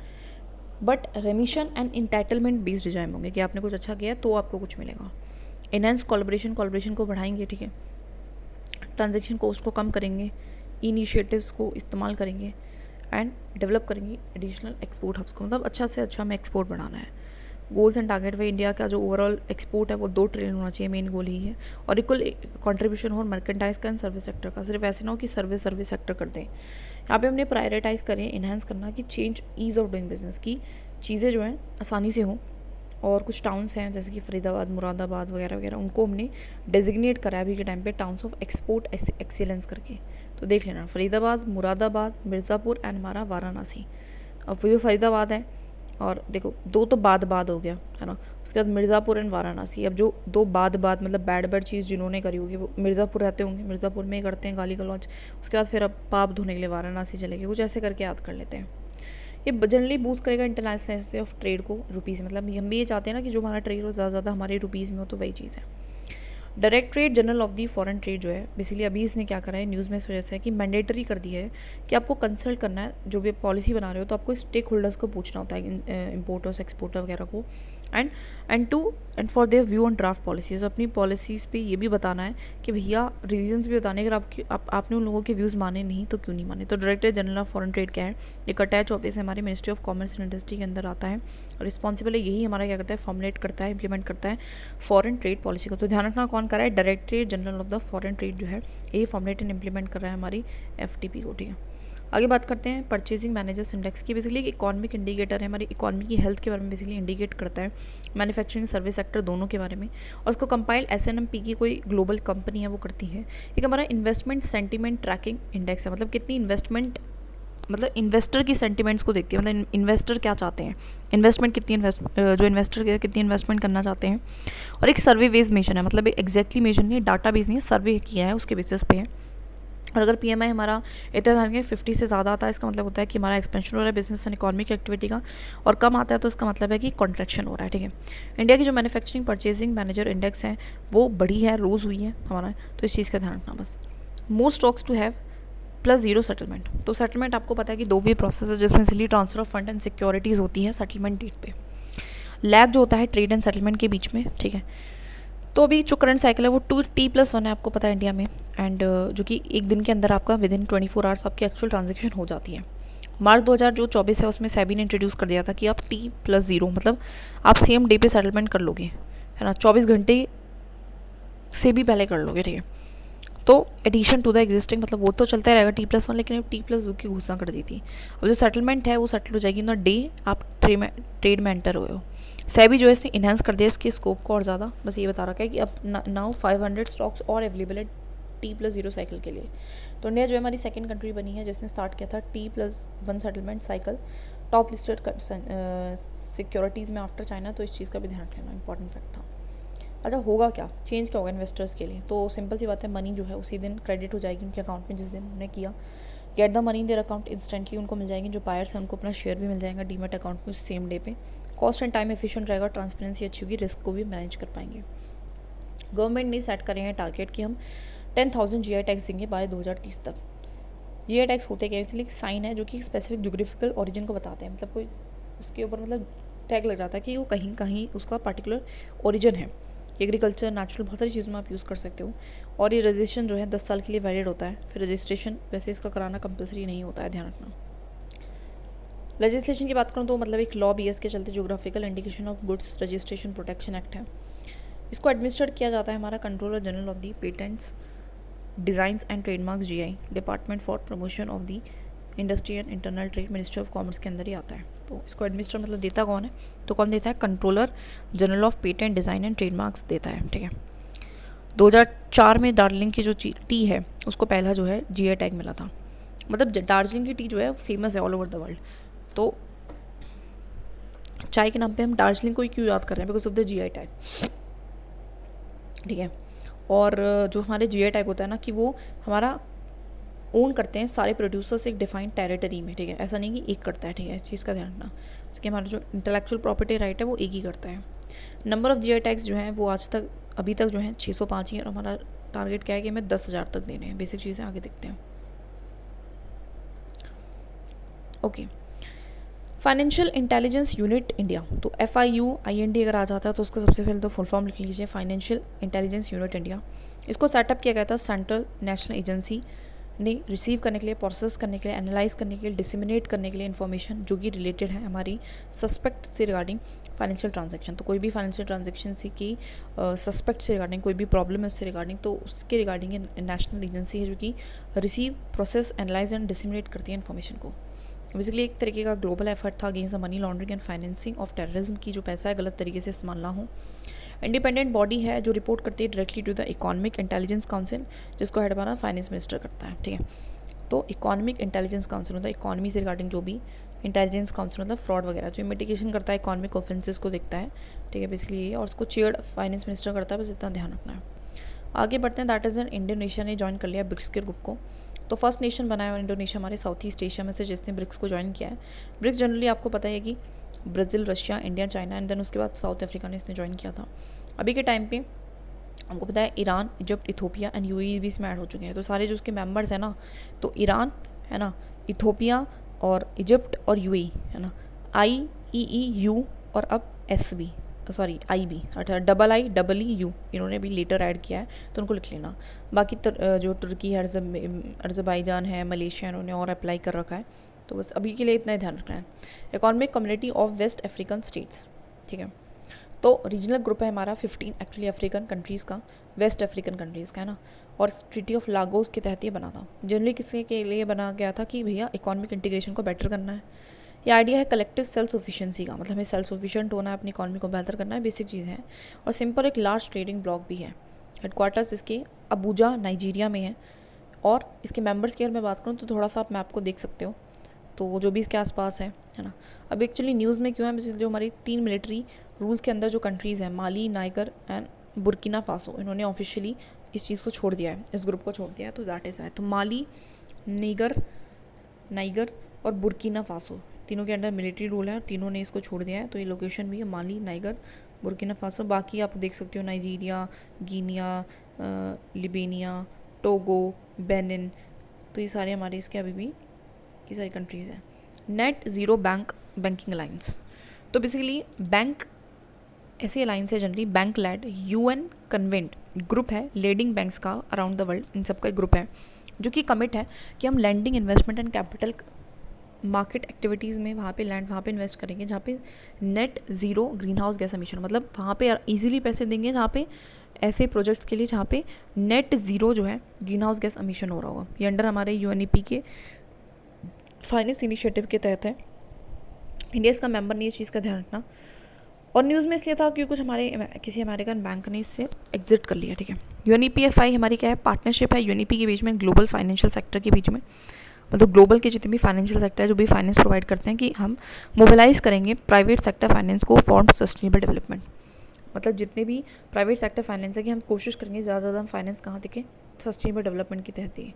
But रेमिशन and entitlement based exam होंगे कि आपने कुछ अच्छा किया तो आपको कुछ मिलेगा। इनहेंस कोलैबोरेशन को बढ़ाएंगे, ठीक है, ट्रांजेक्शन कॉस्ट को कम करेंगे, इनिशिएटिव्स को इस्तेमाल करेंगे एंड डेवलप करेंगे एडिशनल एक्सपोर्ट हब्स को, मतलब अच्छा से अच्छा हमें एक्सपोर्ट बढ़ाना है। Goals and target way India का जो ओवरऑल एक्सपोर्ट है वो 2 ट्रिलियन होना चाहिए, मेन गोल ही है। और इक्वल कंट्रीब्यूशन हो मर्केंटाइज का एंड सर्विस सेक्टर का, सिर्फ ऐसे ना हो कि सर्विस सेक्टर कर दें। यहाँ पे हमने प्रायोरिटाइज करें इन्हांस करना कि change ease of doing business की चीज़ें जो हैं आसानी से हों। और कुछ टाउन्स हैं जैसे कि फरीदाबाद, मुरादाबाद वगैरह वगैरह, उनको हमने डेजिग्नेट करा है अभी के टाइम पे टाउन्स ऑफ एक्सपोर्ट एक्सीलेंस करके। तो देख लेना, फरीदाबाद, मुरादाबाद, मिर्ज़ापुर एंड हमारा वाराणसी। अब वो जो फरीदाबाद है, और देखो 2 तो बाद हो गया है ना, उसके बाद मिर्ज़ापुर एंड वाराणसी। अब जो 2 बाद मतलब बैड चीज़ जिन्होंने करी होगी वो मिर्ज़ापुर रहते होंगे, मिर्ज़ापुर में ही करते हैं गाली गलौज। उसके बाद फिर अब पाप धोने के लिए वाराणसी चले गए, कुछ ऐसे करके याद कर लेते हैं। ये जनरली बूस्ट करेगा इंटरनेशनल ऑफ ट्रेड को रुपीज़, मतलब हम भी ये चाहते हैं ना कि जो हमारा ट्रेड हो ज़्यादा हमारे रुपीज़ में हो, तो वही चीज़ है। Directorate general of the foreign trade जो है बेसिकली अभी इसने क्या करा है न्यूज़ में इस वजह से है कि मैंडेटरी कर दिया है कि आपको कंसल्ट करना है, जो भी पॉलिसी बना रहे हो तो आपको स्टेक होल्डर्स को पूछना होता है, इम्पोर्टर्स एक्सपोर्टर वगैरह को, and for their view on draft policies. अपनी पॉलिसीज़ पे ये भी बताना है कि भैया रीजंस भी बताने, अगर आपने उन लोगों के व्यूज़ माने नहीं तो क्यों नहीं माने। तो director general of foreign trade क्या है, एक अटैच ऑफिस है हमारे ministry of commerce and industry के अंदर आता है, और रिस्पॉन्सिबल है यही हमारा क्या करता है, फॉर्मुलेट करता है, इंप्लीमेंट करता है फॉरेन ट्रेड पॉलिसी को। तो ध्यान रखना कौन कर रहा है, directorate general of the foreign trade जो है ये फॉर्मुलेट एंड इंप्लीमेंट कर रहा है हमारी FTP को, ठीक है। आगे बात करते हैं परचेजिंग मैनेजर्स इंडेक्स की। बेसिकली एक इकॉनमिक इंडिकेटर है, हमारी इकॉनमी की हेल्थ के बारे में बेसिकली इंडिकेट करता है, मैन्युफैक्चरिंग सर्विस सेक्टर दोनों के बारे में। और उसको कंपाइल SNMP की कोई ग्लोबल कंपनी है वो करती है। एक हमारा इन्वेस्टमेंट सेंटीमेंट ट्रैकिंग इंडेक्स है, मतलब कितनी इन्वेस्टमेंट, मतलब इन्वेस्टर की सेंटिमेंट्स को देखती है, मतलब इन्वेस्टर क्या चाहते हैं, इन्वेस्टमेंट कितनी जो इन्वेस्टर कितनी इन्वेस्टमेंट करना चाहते हैं। और एक सर्वे बेस्ड मेजर है, मतलब एग्जैक्टली मेजर नहीं है, डाटा बेस नहीं है, सर्वे किया है उसके बेसिस पे है। और अगर PMI हमारा इतना 50 से ज़्यादा आता है, इसका मतलब होता है कि हमारा एक्सपेंशन हो रहा है बिजनेस एंड इकोनॉमिक एक्टिविटी का, और कम आता है तो इसका मतलब है कि कॉन्ट्रैक्शन हो रहा है, ठीक है। इंडिया की जो मैन्युफैक्चरिंग परचेजिंग मैनेजर इंडेक्स है वो बढ़ी है, रोज़ हुई है हमारा, तो इस चीज़ का ध्यान रखना बस। More stocks to have +0 settlement. तो सेटलमेंट आपको पता है कि 2 वे प्रोसेस है जिसमें सिली transfer of fund and securities होती है सेटलमेंट डेट पे। लैग जो होता है ट्रेड एंड सेटलमेंट के बीच में, ठीक है। तो अभी जो करंट साइकिल है वो T+1 है, आपको पता है इंडिया में, एंड जो कि एक दिन के अंदर आपका विदिन 24 आवर्स आपकी एक्चुअल ट्रांजेक्शन हो जाती है। मार्च 2024 है उसमें सेबी ने इंट्रोड्यूस कर दिया था कि आप T+0 मतलब आप सेम डे पे सेटलमेंट कर लोगे, है ना, 24 घंटे से भी पहले कर लोगे, ठीक है। तो एडिशन टू द एग्जिस्टिंग, मतलब वो तो चलता रहेगा T+1, लेकिन T+2 की घोषणा कर दी थी। अब जो सेटलमेंट है वो सेटल हो जाएगी इन द डे आप ट्रेड में एंटर हुए हो। सेबी जो है इसने इन्हांस कर दिया इसके स्कोप को और ज़्यादा, बस ये बता रखा है कि अब नाउ 500 स्टॉक्स और अवेलेबल है T+0 साइकिल के लिए। तो इंडिया जो है हमारी सेकंड कंट्री बनी है जिसने स्टार्ट किया था T+1 settlement cycle top listed securities में आफ्टर चाइना। तो इस चीज़ का भी ध्यान रखना, इंपॉर्टेंट फैक्ट था। अच्छा होगा क्या, चेंज क्या होगा इन्वेस्टर्स के लिए, तो सिंपल सी बात है, मनी जो है उसी दिन क्रेडिट हो जाएगी उनके अकाउंट में जिस दिन उन्होंने किया। Get the money in their account instantly उनको मिल जाएगी, जो बायर्स हैं उनको अपना शेयर भी मिल जाएगा डीमेट अकाउंट में सेम डे पे। कॉस्ट एंड टाइम एफिशिएंट रहेगा, ट्रांसपेरेंसी अच्छी होगी, रिस्क को भी मैनेज कर पाएंगे। गवर्नमेंट ने सेट करे हैं टारगेट कि हम 10,000 GI टैक्स देंगे बाय 2030 तक। GI टैक्स होते क्या है, इसलिए एक साइन है जो कि स्पेसिफिक जोग्राफिकल ओरिजिन को बताते हैं, मतलब कोई उसके ऊपर मतलब टैग लग जाता है कि वो कहीं कहीं उसका पर्टिकुलर ओरिजिन है। एग्रीकल्चर, नेचुरल, बहुत सारी चीज़ों में आप यूज़ कर सकते हो। और ये रजिस्ट्रेशन जो है 10 साल के लिए वैलिड होता है, फिर रजिस्ट्रेशन वैसे इसका कराना कंपलसरी नहीं होता है, ध्यान रखना। लेजिस्लेशन की बात करूँ तो मतलब एक लॉ BS के चलते geographical indication of goods registration protection act है। इसको एडमिनिस्ट्रेट किया जाता है हमारा controller general of the patents designs and trademarks GI department for promotion of the industry and internal trade ministry of commerce के अंदर ही आता है। तो इसको एडमिनिस्टर मतलब देता कौन है, तो कौन देता है, controller general of patent design and trademarks देता है, ठीक है। 2004 में दार्जिलिंग की जो टी है उसको पहला जो है GI टैग मिला था, मतलब दार्जिलिंग की टी जो है फेमस है ऑल ओवर द वर्ल्ड। तो चाय के नाम पे हम दार्जिलिंग को ही क्यों याद कर रहे हैं, because of the GI tag, ठीक है। और जो हमारे GI टैग होता है ना कि वो हमारा ओन करते हैं सारे प्रोड्यूसर्स एक डिफाइंड टेरिटरी में, ठीक है, ऐसा नहीं कि एक करता है, ठीक है, इस चीज़ का ध्यान रखना। इसके हमारा जो इंटेलेक्चुअल प्रॉपर्टी राइट है वो एक ही करता है। नंबर ऑफ GI टैग्स जो हैं वो आज तक अभी तक जो है 605 ही है, और हमारा टारगेट क्या है कि हमें 10,000 तक देने हैं। बेसिक चीज़ें आगे देखते हैं। Okay, financial intelligence unit India, तो FIUIND अगर आ जाता है तो उसका सबसे पहले तो फुल फॉर्म लिख लीजिए, फाइनेंशियल इंटेलिजेंस यूनिट इंडिया। इसको सेटअप किया गया था सेंट्रल नेशनल एजेंसी ने रिसीव करने के लिए, प्रोसेस करने के लिए, एनालाइज करने के लिए, डिसमिनेट करने के लिए इन्फॉर्मेशन जो कि रिलेटेड है हमारी सस्पेक्ट से रिगार्डिंग फाइनेंशियल ट्रांजैक्शन। तो कोई भी फाइनेंशियल ट्रांजैक्शन से की सस्पेक्ट से रिगार्डिंग कोई भी प्रॉब्लम है उससे रिगार्डिंग, तो उसके रिगार्डिंग नेशनल एजेंसी है जो कि receive, process, analyse and disseminate करती है इन्फॉर्मेशन को। बेसिकली एक तरीके का ग्लोबल एफर्ट था against the money laundering and financing of terrorism की जो पैसा है गलत तरीके से इस्तेमाल ना हो। इंडिपेंडेंट बॉडी है जो रिपोर्ट करती है directly to the economic intelligence council, जिसको हेड हमारा फाइनेंस मिनिस्टर करता है, ठीक है। तो इकोनॉमिक इंटेलिजेंस काउंसिल होता है इकोनॉमी से रिगार्डिंग जो भी, इंटेलिजेंस काउंसिल होता है फ्रॉड वगैरह जो मिटिगेशन करता है, इकोनॉमिक ऑफेंसेस को देखता है, ठीक है बेसिकली ये, और उसको चेयर्ड फाइनेंस मिनिस्टर करता है, बस इतना ध्यान रखना है। आगे बढ़ते हैं, दैट इज़ एन इंडोनेशिया ने ज्वाइन कर लिया ब्रिक्स के ग्रुप को। तो फर्स्ट नेशन बनाया और इंडोनेशिया हमारे साउथ ईस्ट एशिया में से जिसने ब्रिक्स को ज्वाइन किया है। ब्रिक्स जनरली आपको पता है कि Brazil, Russia, India, China and then उसके बाद साउथ अफ्रीका ने इसने ज्वाइन किया था। अभी के टाइम पे हमको पता है Iran, Egypt, Ethiopia and UAE भी इसमें ऐड हो चुके हैं। तो सारे जो उसके मेंबर्स हैं ना, तो ईरान है ना, इथोपिया और इजिप्ट और UAE है ना, IEEU और अब SB, सॉरी IB, अर्थात IIEU इन्होंने भी लेटर ऐड किया है, तो उनको लिख लेना। बाकी जो तुर्की है, अजरबैजान है, मलेशिया, इन्होंने और अप्लाई कर रखा है, तो बस अभी के लिए इतना ही ध्यान रखना है। Economic community of west African states, ठीक है। तो रीजनल ग्रुप है हमारा 15 एक्चुअली अफ्रीकन कंट्रीज़ का, वेस्ट अफ्रीकन कंट्रीज़ का है ना, और ट्रीटी ऑफ लागोस के तहत ये बना था। जनरली किसी के लिए बना गया था कि भैया इकोनॉमिक इंटीग्रेशन को बेटर करना है। ये आइडिया है कलेक्टिव सेल्फ सफिशिएंसी का, मतलब हमें सेल्फ सफिशिएंट होना है, अपनी इकॉनमी को बेहतर करना है, बेसिक चीज़ है। और सिंपल एक लार्ज ट्रेडिंग ब्लॉक भी है। हेडक्वार्टर्स इसके अबूजा नाइजीरिया में है, और इसके मेंबर्स की अगर मैं बात करूँ तो थोड़ा सा आप मैप को देख सकते हो, तो जो भी इसके आसपास है ना। अब एक्चुअली न्यूज़ में क्यों है, जो हमारी 3 मिलिट्री रूल्स के अंदर जो कंट्रीज़ हैं, माली, नाइगर एंड बुर्किना फासो, इन्होंने ऑफिशियली इस चीज़ को छोड़ दिया है, इस ग्रुप को छोड़ दिया है, तो दैट इज़ है। तो माली, नाइगर और बुर्किना फासो तीनों के अंडर मिलिट्री रूल है और तीनों ने इसको छोड़ दिया है। तो ये लोकेशन भी है माली, नाइगर, बुर्किना फासो। बाकी आप देख सकते हो नाइजीरिया, गिनिया, लिबेनिया, टोगो, बेनिन, तो ये सारे हमारे इसके अभी भी की सारी कंट्रीज़ हैं। नेट ज़ीरो बैंकिंग अलायंस, तो बेसिकली बैंक ऐसी अलायंस है generally bank led UN convent group है लीडिंग बैंक्स का अराउंड द वर्ल्ड, इन सब का एक ग्रुप है जो कि कमिट है कि हम lending, investment and capital market activities में वहाँ पे वहाँ पे इन्वेस्ट करेंगे जहाँ पे net zero greenhouse gas emission, मतलब वहाँ पे इजीली पैसे देंगे जहाँ पे ऐसे प्रोजेक्ट्स के लिए जहाँ पे नेट ज़ीरो जो है ग्रीन हाउस गैस एमिशन हो रहा होगा। ये अंडर हमारे UNEP के फाइनेंस इनिशिएटिव के तहत है। इंडिया इसका मेंबर नहीं, इस चीज़ का ध्यान रखना। और न्यूज़ में इसलिए था क्योंकि कुछ हमारे किसी अमेरिकन बैंक ने इससे एग्जिट कर लिया, ठीक है। UNEP-FI हमारी क्या है, पार्टनरशिप है UNEP के बीच में, ग्लोबल फाइनेंशियल सेक्टर के बीच में, मतलब ग्लोबल के जितने भी फाइनेंशियल सेक्टर है जो भी फाइनेंस प्रोवाइड करते हैं, कि हम मोबिलाइज करेंगे प्राइवेट सेक्टर फाइनेंस को फॉर सस्टेनेबल डेवलपमेंट। मतलब जितने भी प्राइवेट सेक्टर फाइनेंस है कि हम कोशिश करेंगे ज़्यादा से ज़्यादा फाइनेंस कहाँ दिखे, सस्टेनेबल डेवलपमेंट के तहत ही।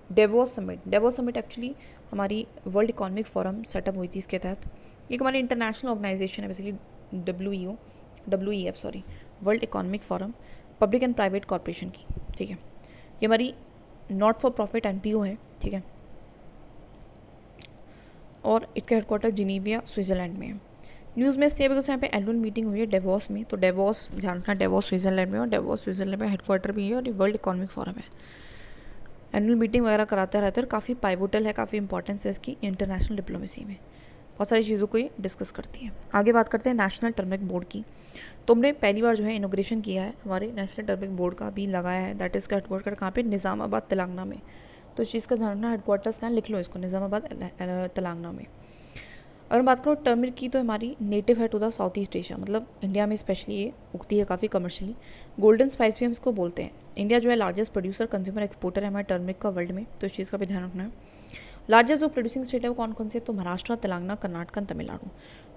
डेवोस समिट एक्चुअली हमारी वर्ल्ड इकोनॉमिक फोरम सेटअप हुई थी इसके तहत। एक हमारी इंटरनेशनल ऑर्गेनाइजेशन है basically WEF sorry, world economic forum public and private corporation की, ठीक है। ये हमारी नॉट फॉर प्रॉफिट NPO है, ठीक है, और इसका हेडक्वार्टर जिनीविया स्विट्ज़रलैंड में है। न्यूज़ में इसलिए बिकॉज यहाँ पे एनुअल मीटिंग हुई है डेवोस में, तो डेवोस ध्यान रखना, डेवोस स्विट्ज़रलैंड में, और डेवोस स्विट्ज़रलैंड में हेडक्वार्टर भी है और ये वर्ल्ड इकोनॉमिक फोरम है। एनुअल मीटिंग वगैरह कराते रहते हैं और काफ़ी पाइवोटल है, काफ़ी इंपॉर्टेंस है इसकी इंटरनेशनल डिप्लोमेसी में, बहुत सारी चीज़ों को ये डिस्कस करती है। आगे बात करते हैं नेशनल टर्मरिक बोर्ड की। तो हमने पहली बार जो है इनोग्रेशन किया है हमारे नेशनल टर्मरिक बोर्ड का भी लगाया है, दैट इज़ का हेडक्वार्टर कहाँ पे, निज़ामाबाद तेलंगाना में। तो इस चीज़ का ध्यान रखना, हेडक्वार्टर्स कहाँ, लिख लो इसको, निज़ामाबाद तेलंगाना में। अगर बात करो टर्मरिक की, तो हमारी नेटिव है to the south east Asia, मतलब इंडिया में स्पेशली ये उगती है काफ़ी कमर्शियली। गोल्डन स्पाइस भी हम इसको बोलते हैं। इंडिया जो है लार्जेस्ट प्रोड्यूसर, कंज्यूमर, एक्सपोर्टर है हमारे टर्मरिक का वर्ल्ड में, तो इस चीज़ का भी ध्यान रखना है। लार्जेस्ट जो प्रोड्यूसिंग स्टेट है वो कौन कौन से, तो महाराष्ट्र, तेलंगाना, कर्नाटक, तमिलनाडु।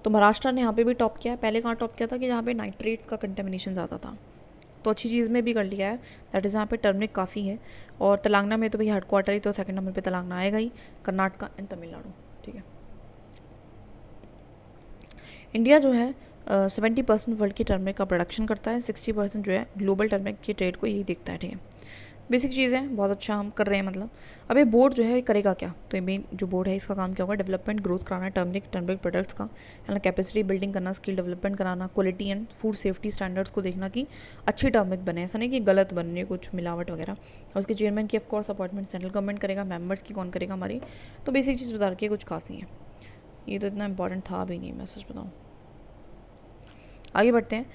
तो महाराष्ट्र ने यहाँ पे भी टॉप किया है। पहले कहाँ टॉप किया था कि जहाँ पे नाइट्रेट्स का कंटेमिनेशन ज़्यादा था, तो अच्छी चीज़ में भी कर लिया है, दैट इज़ यहाँ पे टर्मरिक काफ़ी है। और तेलंगाना में तो भैया हेडक्वार्टर ही, तो सेकंड नंबर पे तेलंगाना आएगा ही, कर्नाटका एंड तमिलनाडु, ठीक है। इंडिया जो है 70% वर्ल्ड की टर्मरिक का प्रोडक्शन करता है, 60% जो है ग्लोबल टर्मरिक की ट्रेड को यही देखता है, ठीक है। बेसिक चीज़ है, बहुत अच्छा हम कर रहे हैं मतलब। अब ये बोर्ड जो है ये करेगा क्या, तो ये मेन जो बोर्ड है इसका काम क्या होगा, डेवलपमेंट ग्रोथ कराना टर्मरिक प्रोडक्ट्स का है ना, कैपेसिटी बिल्डिंग करना, स्किल डेवलपमेंट कराना, quality and food safety standards को देखना कि अच्छी टर्मरिक बने, ऐसा नहीं कि गलत बन रही है कुछ मिलावट वगैरह। और उसके चेयरमैन की ऑफकोर्स अपॉइंटमेंट सेंट्रल गवर्नमेंट करेगा, मेंबर्स की कौन करेगा हमारी। तो बेसिक चीज़ बता रखी है, कुछ खास नहीं है, ये तो इतना इंपॉर्टेंट था भी नहीं, मैं सच बताऊँ। आगे बढ़ते हैं,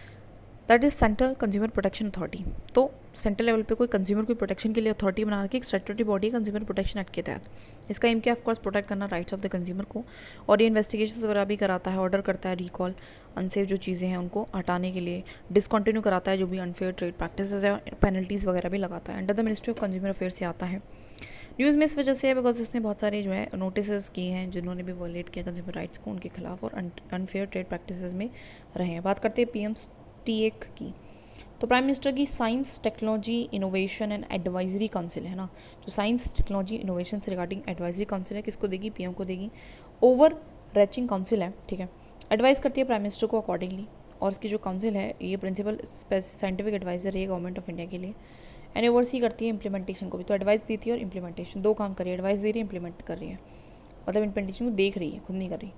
that is central consumer protection authority. तो सेंट्रल लेवल पे कोई कंज्यूमर की प्रोटेक्शन के लिए अथॉरिटी बना रखी, एक स्टैट्यूटरी बॉडी है कंज्यूमर प्रोटेक्शन एक्ट के तहत। इसका एम क्या, ऑफकोर्स प्रोटेक्ट करना राइट्स ऑफ द कंज्यूमर को, और ये इन्वेस्टिगेशन वगैरह भी कराता है, ऑर्डर करता है रिकॉल, अनसेफ जो चीज़ें हैं उनको हटाने के लिए, डिसकंटिन्यू कराता है जो भी अनफेयर ट्रेड प्रैक्टिसेस है, पेनल्टीज़ वगैरह भी लगाता है, under the ministry of consumer affairs से आता है। न्यूज़ में इस वजह से है बिकॉज इसने बहुत सारे जो है नोटिस किए हैं जिन्होंने भी वॉयलेट किया कंज्यूमर राइट्स को, उनके खिलाफ और अनफेयर ट्रेड प्रैक्टिसेस में रहे हैं। बात करते हैं PMTEC की। तो प्राइम मिनिस्टर की science technology innovation and advisory council है ना, जो साइंस टेक्नोलॉजी इनोवेशन से रिगार्डिंग एडवाइजरी काउंसिल है, किसको देगी, PM को देगी। ओवर रेचिंग काउंसिल है, ठीक है, एडवाइस करती है प्राइम मिनिस्टर को अकॉर्डिंगली। और इसकी जो काउंसिल है ये प्रिंसिपल साइंटिफिक एडवाइजर है गवर्नमेंट ऑफ इंडिया के लिए, एंड ओवरसी करती है इंप्लीमेंटेशन को भी। तो एडवाइस देती है और इंप्लीमेंटेशन, दो काम कर रही है, एडवाइस दे रही है, इंप्लीमेंट कर रही है, मतलब इंप्लीमेंटेशन को देख रही है, खुद नहीं कर रही।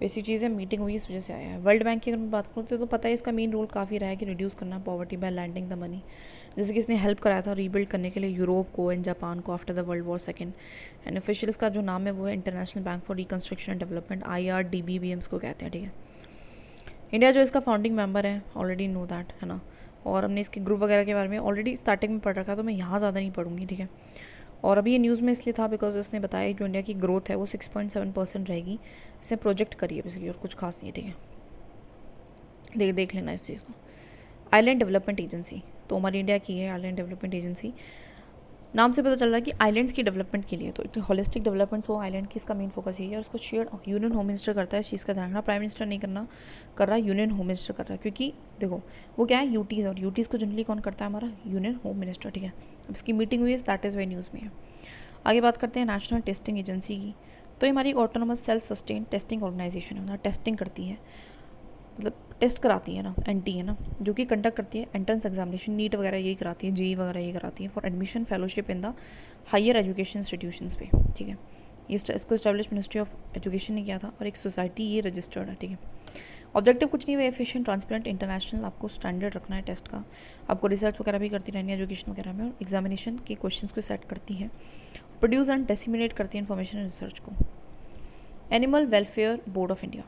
बेसिक चीज़ है, मीटिंग हुई इस वजह से आया है। वर्ल्ड बैंक की अगर मैं बात करूँ तो पता है इसका मेन रोल काफ़ी रहा है कि रिड्यूस करना poverty by lending the money. जैसे कि इसने हेल्प कराया था रीबिल्ड करने के लिए यूरोप को एंड जापान को after the world war second. And official इसका जो नाम है वो है international bank for reconstruction and development, IRDB को कहते हैं, ठीक है। इंडिया जो इसका फाउंडिंग मेंबर है, ऑलरेडी नो दैट, है ना। और हमने इसके ग्रुप वगैरह के बारे में ऑलरेडी स्टार्टिंग में पढ़ रखा, तो मैं यहाँ ज़्यादा नहीं पढ़ूंगी, ठीक है। और अभी ये न्यूज़ में इसलिए था बिकॉज इसने बताया जो इंडिया की ग्रोथ है वो 6.7% रहेगी, इसने प्रोजेक्ट करी है इसलिए, और कुछ खास नहीं है, ठीक है। देख लेना इस चीज़ को। आइलैंड डेवलपमेंट एजेंसी, तो हमारी इंडिया की है आइलैंड डेवलपमेंट एजेंसी। नाम से पता चल रहा है कि आइलैंड्स की डेवलपमेंट के लिए, तो एक होलिस्टिक डेवलपमेंट हो आइलैंड की, इसका मेन फोकस यही है। और उसको शेयर यूनियन होम मिनिस्टर करता है, इस चीज़ का ध्यान रखना, प्राइम मिनिस्टर नहीं कर रहा, यूनियन होम मिनिस्टर कर रहा है, क्योंकि देखो वो क्या है यूटीज़, और यूटीज़ को जनरली कौन करता है, हमारा यूनियन होम मिनिस्टर, ठीक है। अब इसकी मीटिंग हुई है, दैट इज़ वे न्यूज़ में है। आगे बात करते हैं नेशनल टेस्टिंग एजेंसी की। तो ये हमारी autonomous self sustain testing organisation है, टेस्टिंग करती है, मतलब टेस्ट कराती है ना, NT है ना, जो कि कंडक्ट करती है एंट्रेंस एग्जामिनेशन, नीट वगैरह यही कराती है, JEE वगैरह यही कराती है for admission fellowship in the higher education institutions पे, ठीक है। इसको इस्टेब्लिश मिनिस्ट्री ऑफ एजुकेशन ने किया था, और एक सोसाइटी ये रजिस्टर्ड है, ठीक है। ऑब्जेक्टिव कुछ नहीं है, एफिशिएंट ट्रांसपेरेंट इंटरनेशनल, आपको स्टैंडर्ड रखना है टेस्ट का, आपको रिसर्च वगैरह भी करती रहनी है एजुकेशन वगैरह में, और एग्जामिनेशन के क्वेश्चन को सेट करती है, प्रोड्यूस एंड डिसेमिनेट करती है इन्फॉर्मेशन एंड रिसर्च को। Animal welfare board of India,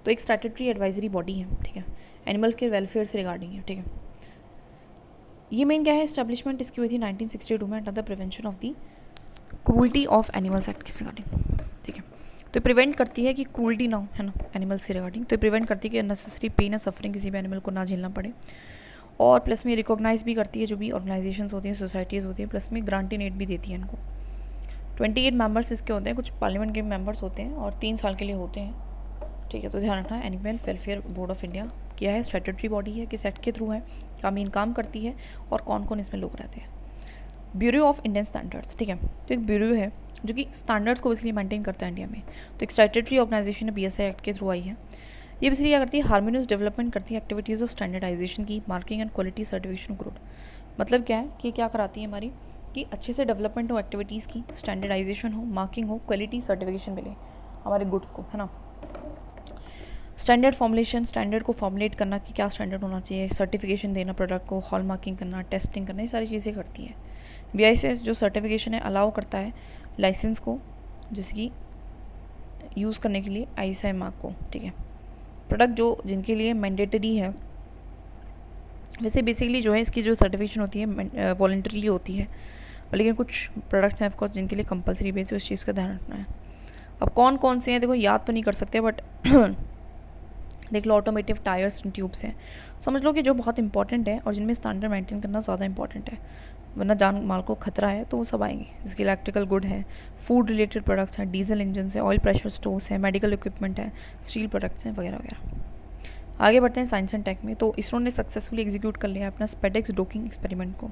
तो एक स्टैट्यूटरी एडवाइजरी बॉडी है, ठीक है, एनिमल के वेलफेयर से रिगार्डिंग है, ठीक है। ये मेन क्या है, इस्टेब्लिशमेंट इसकी हुई थी 1962 में under the prevention of the cruelty of animals act के रिगार्डिंग, ठीक है। तो प्रिवेंट करती है कि क्रूल्टी ना हो, है ना, एनिमल्स से रिगार्डिंग। तो प्रिवेंट करती है कि अननेसेसरी पेन या सफरिंग किसी भी एनिमल को ना झेलना पड़े, और प्लस में रिकॉग्नाइज भी करती है जो भी ऑर्गेनाइजेशंस होती हैं, सोसाइटीज़ होती हैं, प्लस में ग्रांटिंग एड भी देती है इनको। 28 मेंबर्स इसके होते हैं, कुछ पार्लियामेंट के मेंबर्स होते हैं, और 3 साल के लिए होते हैं, ठीक है। तो ध्यान रखना, animal welfare board of India क्या है, स्टैट्यूटरी बॉडी है, किस एक्ट के थ्रू है, मेन काम करती है, और कौन कौन इसमें लोग रहते हैं। ब्यूरो ऑफ इंडियन स्टैंडर्ड्स, ठीक है, तो एक ब्यूरो है जो कि स्टैंडर्ड्स को बेसिकली मेंटेन करता है इंडिया में। तो एक स्टैट्यूटरी ऑर्गेनाइजेशन है, BSI एक्ट के थ्रू आई है। ये बेसिकली क्या करती है, हार्मोनियस डेवलपमेंट करती है, एक्टिविटीज़ ऑफ स्टैंडर्डाइजेशन की, marking and quality certification growth. मतलब क्या है कि क्या कराती है हमारी, कि अच्छे से डेवलपमेंट हो एक्टिविटीज़ की, स्टैंडर्डाइजेशन हो, मार्किंग हो, क्वालिटी सर्टिफिकेशन मिले हमारे गुड्स को, है ना। स्टैंडर्ड फॉर्मुलेशन, स्टैंडर्ड को फॉर्मुलेट करना कि क्या स्टैंडर्ड होना चाहिए, सर्टिफिकेशन देना प्रोडक्ट को, हॉल मार्किंग करना, टेस्टिंग करना, ये सारी चीज़ें करती है। BIS जो सर्टिफिकेशन है अलाउ करता है लाइसेंस को, जैसे कि यूज़ करने के लिए ISI मार्क को, ठीक है। प्रोडक्ट जो जिनके लिए मैंडेटरी है, वैसे बेसिकली जो है इसकी जो सर्टिफिकेशन होती है वॉलंटरीली होती है, लेकिन कुछ प्रोडक्ट्स हैं ऑफकोर्स जिनके लिए कंपलसरी बेस है, उस चीज़ का ध्यान रखना है। अब कौन कौन से हैं देखो याद तो नहीं कर सकते, बट देख लो, ऑटोमेटिव टायर्स एंड ट्यूब्स हैं, समझ लो कि जो बहुत इंपॉर्टेंट है और जिनमें स्टैंडर्ड मेंटेन करना ज़्यादा इंपॉर्टेंट है, वरना जान माल को खतरा है, तो वो सब आएंगे। इसके इलेक्ट्रिकल गुड है, फूड रिलेटेड प्रोडक्ट्स हैं, डीजल इंजन है, ऑयल प्रेशर स्टोव्स है, मेडिकल इक्विपमेंट है, स्टील प्रोडक्ट्स हैं वगैरह वगैरह। आगे बढ़ते हैं साइंस एंड टेक में। तो इसरो ने सक्सेसफुली एग्जीक्यूट कर लिया अपना स्पेडेक्स डॉकिंग एक्सपेरिमेंट को।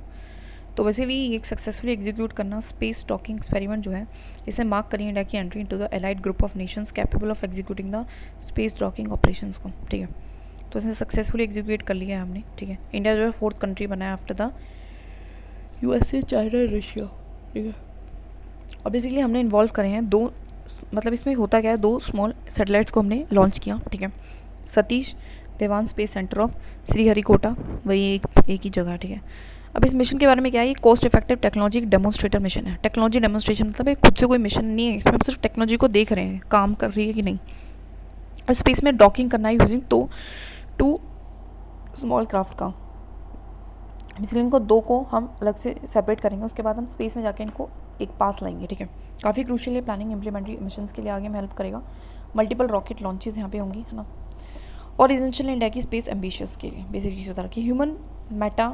तो बेसिकली ये सक्सेसफुली एग्जीक्यूट करना स्पेस डॉकिंग एक्सपेरिमेंट जो है, इसे मार्क करिए इंडिया की entry into the allied group of Nations capable of executing the space docking operations को, ठीक है। तो इसे सक्सेसफुली एग्जीक्यूट कर लिया है हमने, ठीक है। इंडिया जो है 4th कंट्री बना है after the USA, China, Russia, ठीक है। और बेसिकली हमने इन्वॉल्व करे हैं दो, मतलब इसमें होता क्या है, दो स्मॉल सैटेलाइट्स को हमने लॉन्च किया, ठीक है। Satish Dhawan space centre of Sriharikota, वही एक ही जगह है, ठीक है। अब इस मिशन के बारे में क्या है, ये cost effective technology demonstrator mission है। टेक्नोलॉजी डेमोन्स्ट्रेशन मतलब खुद से कोई मिशन नहीं है, इसमें हम सिर्फ टेक्नोलॉजी को देख रहे हैं काम कर रही है कि नहीं। और स्पेस में डॉकिंग करना है यूजिंग टू स्मॉल क्राफ्ट का। इसलिए इनको दो को हम अलग से सेपरेट करेंगे, उसके बाद हम स्पेस में जाके इनको एक पास लाएंगे, ठीक है। काफ़ी क्रूशियल है, प्लानिंग इम्प्लीमेंटरी मिशंस के लिए आगे में हेल्प करेगा। मल्टीपल रॉकेट लॉन्चेस यहाँ पे होंगी, है ना। और इसेंशियल इंडिया की स्पेस एम्बिशियस के लिए बेसिक चीज़ बता रखी, ह्यूमन मेटा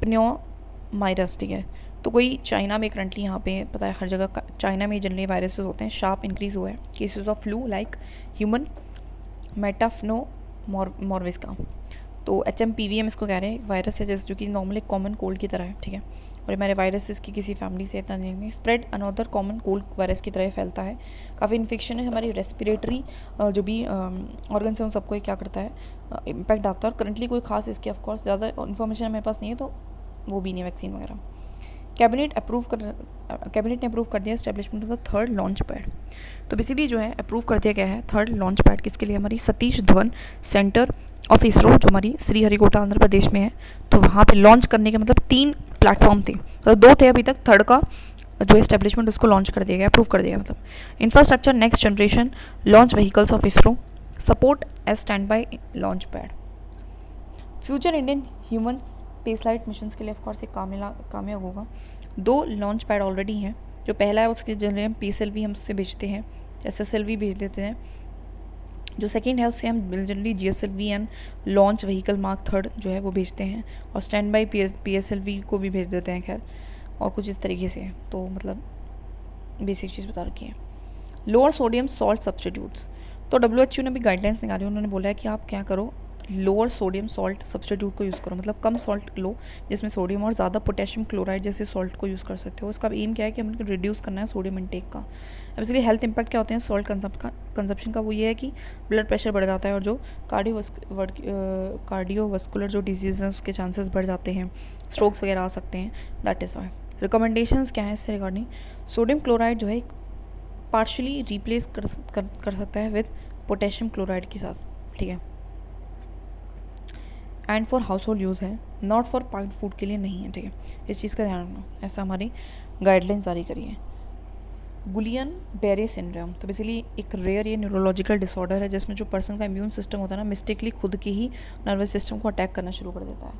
प्न्योमाइरस, ठीक है। तो कोई चाइना में करंटली यहाँ पे पता है हर जगह चाइना में जनरली वायरसेस होते हैं, शार्प इंक्रीज हुआ है cases of flu like human metapneumovirus का। तो HMPVM इसको कह रहे हैं, वायरस है जैसे जो कि नॉर्मली कॉमन कोल्ड की तरह है, ठीक है। और हमारे वायरसेस की किसी फैमिली से इतना नहीं spread another common cold virus की तरह फैलता है। काफ़ी इन्फेक्शन है, हमारी रेस्पिरेटरी जो भी ऑर्गन है उन सबको क्या करता है, इम्पैक्ट डालता है। और करंटली कोई खास इसकी ऑफकोर्स ज़्यादा इन्फॉर्मेशन हमारे पास नहीं है, तो वो भी नहीं वैक्सीन वगैरह। कैबिनेट ने अप्रूव कर दिया establishment of the third launch pad. तो बेसिकली जो है अप्रूव कर दिया गया है थर्ड लॉन्च पैड, किसके लिए, हमारी सतीश धवन सेंटर ऑफ इसरो जो हमारी श्रीहरिकोटा आंध्र प्रदेश में है। तो वहाँ पे लॉन्च करने के मतलब 3 प्लेटफॉर्म थे, तो 2 थे अभी तक, थर्ड का जो एस्टेब्लिशमेंट उसको लॉन्च कर दिया गया, अप्रूव कर दिया मतलब। Infrastructure next generation launch vehicles of ISRO, support as standby launch pad. Future Indian human spaceflight mission के लिए ऑफकोर्स एक कामयाब होगा। 2 लॉन्च पैड ऑलरेडी हैं, जो पहला है उसके जनरली हम PSLV हम उससे भेजते हैं, SSLV भेज देते हैं। जो सेकंड है उससे हम generally GSLV and launch vehicle mark 3 जो है वो भेजते हैं, और स्टैंड बाई PSLV को भी भेज देते हैं, खैर। और कुछ इस तरीके से है, तो मतलब बेसिक चीज़ बता रखी है। लोअर सोडियम सॉल्ट सब्सटीट्यूट्स, तो WHO ने भी गाइडलाइंस निकाली, उन्होंने बोला है कि आप क्या करो, लोअर सोडियम सॉल्ट सब्सटीट्यूट को यूज़ करो, मतलब कम सॉल्ट लो जिसमें सोडियम, और ज़्यादा पोटेशियम क्लोराइड जैसे सॉल्ट को यूज़ कर सकते हो। इसका एम क्या है कि हमें रिड्यूस करना है सोडियम इंटेक का। अब इसलिए हेल्थ इंपैक्ट क्या होते हैं सॉल्ट कंजप्शन का, वो ये है कि ब्लड प्रेशर बढ़ जाता है, और जो कार्डियोवस्कुलर जो डिजीज़ हैं उसके चांसेस बढ़ जाते हैं, स्ट्रोक्स वगैरह आ सकते हैं, दैट इज़ वाई। रिकमेंडेशंस क्या है इससे रिगार्डिंग, सोडियम क्लोराइड जो है पार्शली रिप्लेस कर सकता है विद पोटेशियम क्लोराइड के साथ, ठीक है। And for house hold use है, नॉट फॉर पैक्ड फूड के लिए नहीं है, ठीक है। इस चीज़ का ध्यान रखना, ऐसा हमारी गाइडलाइंस जारी करी है। गुलियन बेरे सिंड्रोम, तो बेसिकली एक रेयर ये न्यूरोलॉजिकल डिसऑर्डर है जिसमें जो पर्सन का इम्यून सिस्टम होता है ना, मिस्टेकली खुद के ही नर्वस सिस्टम को अटैक करना शुरू कर देता है,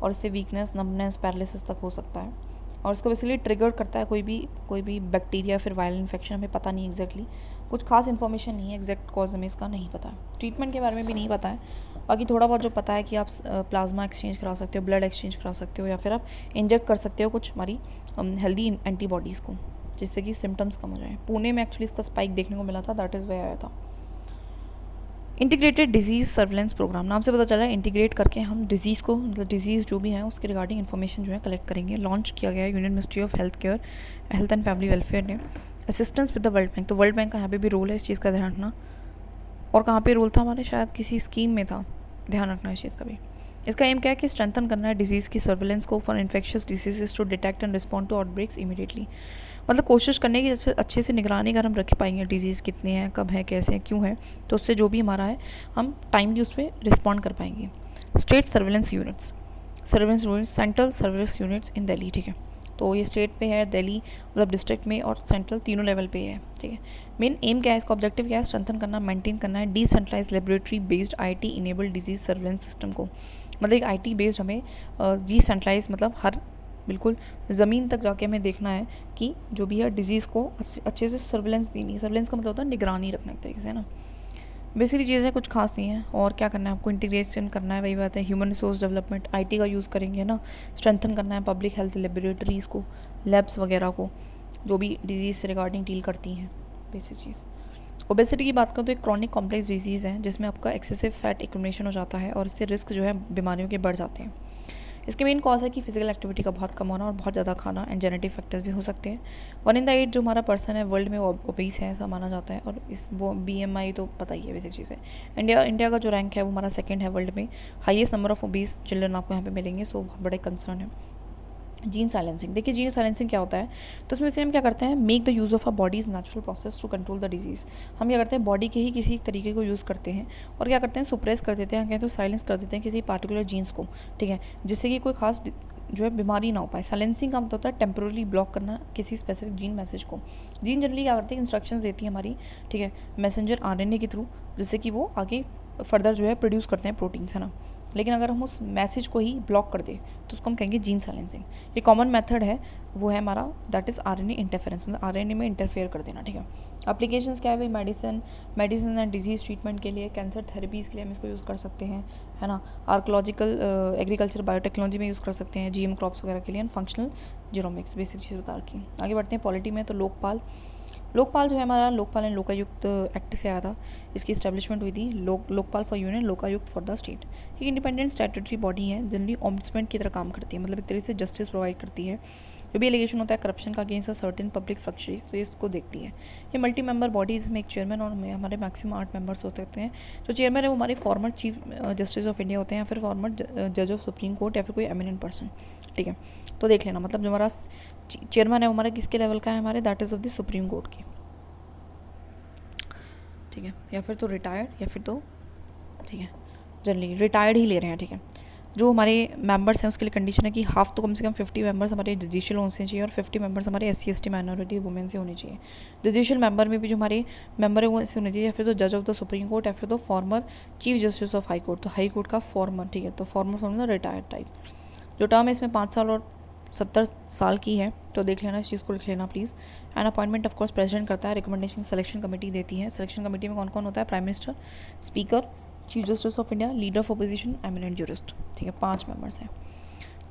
और इससे वीकनेस, नमनेस, पैरालिसिस तक हो सकता है। और इसको बेसिकली ट्रिगर करता है कोई भी बैक्टीरिया, फिर वायरल इन्फेक्शन, हमें पता नहीं एग्जैक्टली, कुछ खास इन्फॉर्मेशन नहीं है, एग्जैक्ट कॉज हमें इसका नहीं पता है, ट्रीटमेंट के बारे में भी नहीं पता है। बाकी थोड़ा बहुत जो पता है कि आप प्लाज्मा एक्सचेंज करा सकते हो, ब्लड एक्सचेंज करा सकते हो, या फिर आप इंजेक्ट कर सकते हो कुछ हमारी हेल्दी एंटीबॉडीज़ को, जिससे कि सिम्टम्स कम हो जाए। पुणे में एक्चुअली इसका स्पाइक देखने को मिला था, दैट इज़ वे आया था। इंटीग्रेटेड डिजीज़ सर्विलेंस प्रोग्राम, नाम से पता चला है इंटीग्रेट करके हम डिजीज़ को, मतलब डिजीज़ जो भी है उसके रिगार्डिंग इन्फॉर्मेशन जो है कलेक्ट करेंगे। लॉन्च किया गया है union ministry of health and family welfare ने, assistance with the world bank, तो वर्ल्ड बैंक का यहाँ पे भी रोल है, इस चीज़ का ध्यान रखना। और कहाँ पे रोल था हमारे, शायद किसी स्कीम में था, ध्यान रखना इस चीज़ का भी। इसका एम क्या है कि स्ट्रेंथन करना है डिजीज़ की सर्विलेंस को for infectious diseases to detect and respond to outbreaks immediately, मतलब कोशिश करने की अच्छे से निगरानी अगर हम रख पाएंगे, डिजीज़ कितने हैं, कब है, कैसे हैं, क्यों है, तो उससे जो भी हमारा है हम टाइमली उस पर रिस्पॉन्ड कर पाएंगे। State surveillance units, central surveillance units in Delhi, ठीक है। तो ये स्टेट पे है, दिल्ली मतलब डिस्ट्रिक्ट में, और सेंट्रल तीनों लेवल पे है, ठीक है। मेन एम क्या है, इसका ऑब्जेक्टिव क्या है, स्ट्रेंथन करना, मेंटेन करना है decentralise laboratory based IT enabled disease surveillance system को, मतलब एक IT बेस्ड हमें डिसेंट्रलाइज, मतलब हर बिल्कुल ज़मीन तक जाके हमें देखना है कि जो भी है डिजीज़ को अच्छे से सर्विलेंस देनी है। सर्विलेंस का मतलब होता है निगरानी रखना एक तरीके से, है ना। बेसिकली चीज़ें कुछ खास नहीं है, और क्या करना है आपको, इंटीग्रेशन करना है, वही बात है, ह्यूमन रिसोर्स डेवलपमेंट, IT का यूज़ करेंगे ना, स्ट्रेंथन करना है पब्लिक हेल्थ लेबोरेटरीज़ को, लैब्स वगैरह को, जो भी डिजीज़ से रिगार्डिंग डील करती हैं, बेसिक चीज़। ओबेसिटी की बात करूँ तो एक क्रॉनिक कॉम्प्लेक्स डिजीज़ है जिसमें आपका एक्सेसिव फैट एक्यूमुलेशन हो जाता है, और इससे रिस्क जो है बीमारियों के बढ़ जाते हैं। इसके मेन कॉज है कि फिजिकल एक्टिविटी का बहुत कम होना और बहुत ज़्यादा खाना, एंड जेनेटिक फैक्टर्स भी हो सकते हैं। 1 in the 8 जो हमारा पर्सन है वर्ल्ड में वो ओबीस है, ऐसा माना जाता है, और इस वो BMI तो पता ही है, बेसिक चीज़ है। इंडिया का जो रैंक है वो हमारा 2nd है वर्ल्ड में, highest number of obese children आपको यहाँ पे मिलेंगे, सो बहुत बड़े कंसर्न है। जीन साइलेंसिंग, देखिए जीन साइलेंसिंग क्या होता है, तो उसमें से हम क्या करते हैं, make the use of a body's natural process to control the disease. हम क्या करते हैं, बॉडी के ही किसी एक तरीके को यूज़ करते हैं और क्या करते हैं, सुप्रेस कर देते हैं, कहते हैं साइलेंस कर देते हैं किसी पार्टिकुलर जीन्स को, ठीक है, जिससे कि कोई खास जो है बीमारी ना हो पाए। साइलेंसिंग का मतलब होता है टेम्पोरली ब्लॉक करना किसी स्पेसिफिक जीन मैसेज को। जीन जनरली क्या करती है, इंस्ट्रक्शंस देती है हमारी, ठीक है, मैसेंजर आरएनए के थ्रू, जिससे कि वो आगे फर्दर जो है प्रोड्यूस करते हैं प्रोटीन्स, है ना। लेकिन अगर हम उस मैसेज को ही ब्लॉक कर दें तो उसको हम कहेंगे जीन साइलेंसिंग। ये कॉमन मेथड है, वो है हमारा दैट इज़ आरएनए इंटरफेरेंस, मतलब आरएनए में इंटरफेयर कर देना, ठीक है। एप्लीकेशंस क्या है भाई, मेडिसिन एंड डिजीज़ ट्रीटमेंट के लिए, कैंसर थेरेपीज़ के लिए हम इसको यूज़ कर सकते हैं, है ना। आर्कोलॉजिकल एग्रीकल्चर बायोटेक्नोलॉजी में यूज़ कर सकते हैं, जीएम क्रॉप्स वगैरह के लिए, एंड फंक्शनल जीनोमिक्स, बेसिक चीज़ बता रखी। आगे बढ़ते हैं पॉलिटी में, तो लोकपाल जो है हमारा, लोकपाल एंड लोकायुक्त एक्ट से आया था। इसकी इस्टेब्लिशमेंट हुई थी, Lokpal for union, Lokayukta for the state. एक इंडिपेंडेंट स्टैट्यूटरी बॉडी है, जनरली ओम्बुड्समैन की तरह काम करती है, मतलब एक तरीके से जस्टिस प्रोवाइड करती है। जो भी एलिगेशन होता है करप्शन का against a certain public functionaries, तो ये इसको देखती है। ये मल्टी मेंबर बॉडी, इसमें एक चेयरमैन और हमारे मैक्सिमम 8 मेंबर्स हो सकते हैं। जो चेयरमैन है वो हमारे former chief justice of India होते हैं, या फिर फॉर्मर जज ऑफ सुप्रीम कोर्ट, या फिर कोई एमिनेंट पर्सन, ठीक है। तो देख लेना, मतलब जो हमारा चेयरमैन है वो हमारा किसके लेवल का है, हमारे that is of the supreme court की, ठीक है, या फिर तो रिटायर्ड, या फिर तो, ठीक है, जनरली रिटायर्ड ही ले रहे हैं, ठीक है। जो हमारे मेंबर्स हैं उसके लिए कंडीशन है कि हाफ तो कम से कम 50 मेंबर्स हमारे जुडिशियल होने चाहिए, और 50 मेंबर्स हमारे SC ST माइनॉरिटी वुमेन से होने चाहिए। जुडिशियल मेंबर में भी जो हमारे मेंबर है वो ऐसे होने चाहिए, या फिर तो जज ऑफ द सुप्रीम कोर्ट, या फिर तो former chief justice of high court, तो हाई कोर्ट का फॉर्मर, ठीक है, तो फॉर्मर रिटायर्ड टाइप। जो टर्म है इसमें 5 साल और 70 साल की है, तो देख लेना, इस चीज़ को लिख लेना please. And appointment of course president करता है, रिकमेंडेशन सिलेक्शन कमेटी देती है। सिलेक्शन कमेटी में कौन कौन होता है, prime minister, speaker, chief justice of India, leader of opposition, eminent jurist, ठीक है, 5 मेंबर्स हैं।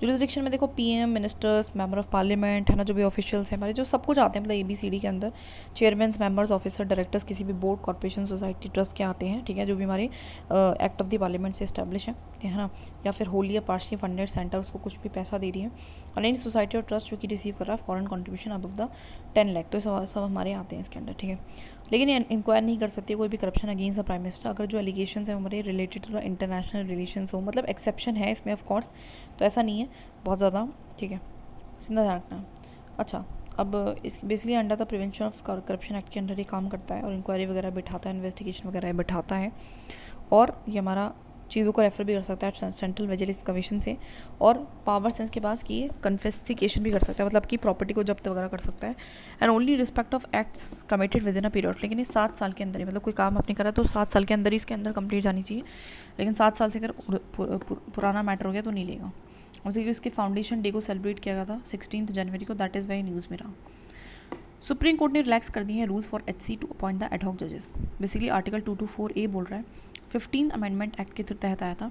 जुरिस्डिक्शन में देखो PM, ministers, member of parliament, है ना, जो भी ऑफिशियल्स हैं हमारे, जो सब कुछ आते हैं, मतलब ABCD के अंदर, चेयरमैन, मेंबर्स, ऑफिसर, डायरेक्टर्स किसी भी बोर्ड, कॉर्पोरेशन, सोसाइटी, ट्रस्ट के आते हैं, ठीक है, जो भी हमारे एक्ट ऑफ द पार्लियामेंट से इस्टेब्लिश है ना, या फिर होली या पार्शली फंडेड सेंटर उसको कुछ भी पैसा दे रही है, और एनी सोसाइटी और ट्रस्ट जो कि रिसीव कर रहा है foreign contribution above the 10 lakh, तो सब हमारे आते हैं इसके अंदर, ठीक है। लेकिन ये इंक्वायर नहीं कर सकती कोई भी corruption against the prime minister, अगर जो एलिगेशन है हमारे related to the international relation हो, मतलब एक्सेप्शन है इसमें ऑफ कोर्स, तो ऐसा नहीं है बहुत ज़्यादा, ठीक है, सीधा ध्यान रखना। अच्छा, अब इस basically under the prevention of corruption act के अंडर ही काम करता है, और इंक्वायरी वगैरह बिठाता है, इन्वेस्टिगेशन वगैरह बिठाता है, और ये हमारा चीज़ों को रेफर भी कर सकता है सेंट्रल विजिलेंस कमीशन से, और पावर सेंस के पास कि कन्फेस्टिकेशन भी कर सकता है, मतलब कि प्रॉपर्टी को जब्त वगैरह कर सकता है। And only respect of acts committed with in a period, लेकिन ये 7 साल के अंदर ही, मतलब कोई काम अपने करा तो 7 साल के अंदर ही इसके अंदर कंप्लीट जानी चाहिए, लेकिन 7 साल से अगर पुराना मैटर हो गया तो नहीं लेगा। उसी की उसके फाउंडेशन डे को सेलिब्रेट किया गया था 16 जनवरी को, दैट इज़ वाई न्यूज़ में रहा। सुप्रीम कोर्ट ने रिलैक्स कर दिए हैं rules for HC to appoint the ad hoc जजेस। बेसिकली आर्टिकल 224A बोल रहा है, 15th अमेंडमेंट एक्ट के तहत आया था।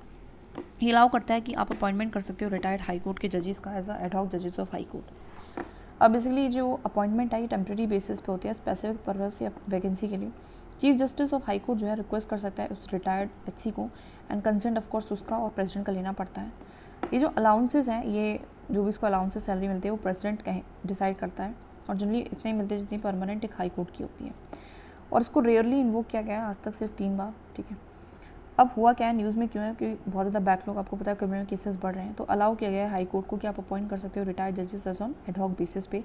ये अलाउ करता है कि आप अपॉइंटमेंट कर सकते हो रिटायर्ड हाई कोर्ट के जजेस का एज एडहॉक जजेस ऑफ हाई कोर्ट। अब बेसिकली जो अपॉइंटमेंट है ये टेम्प्रेरी बेसिस पे होती है, स्पेसिफिक पर्पस या वैकेंसी के लिए। Chief justice of high court जो है रिक्वेस्ट कर सकता है उस रिटायर्ड HC को, एंड कंसेंट ऑफ कोर्स उसका और प्रेसिडेंट का लेना पड़ता है। ये जो अलाउंसेस हैं, ये जो भी इसको अलाउंसेस सैलरी मिलती है वो प्रेसिडेंट कहीं डिसाइड करता है, और जनरली इतने ही मिलते हैं जितनी परमानेंट एक हाई कोर्ट की होती है, और इसको रेयरली इन्वोक किया गया है आज तक सिर्फ 3 बार, ठीक है। अब हुआ क्या है, न्यूज़ में क्यों है कि बहुत ज़्यादा बैकलॉग, आपको पता है क्रिमिनल केसेस बढ़ रहे हैं, तो अलाउ किया गया है हाई कोर्ट को कि आप अपॉइंट कर सकते हो रिटायर्ड जजेस एज ऑन एडहॉक बेसिस पे,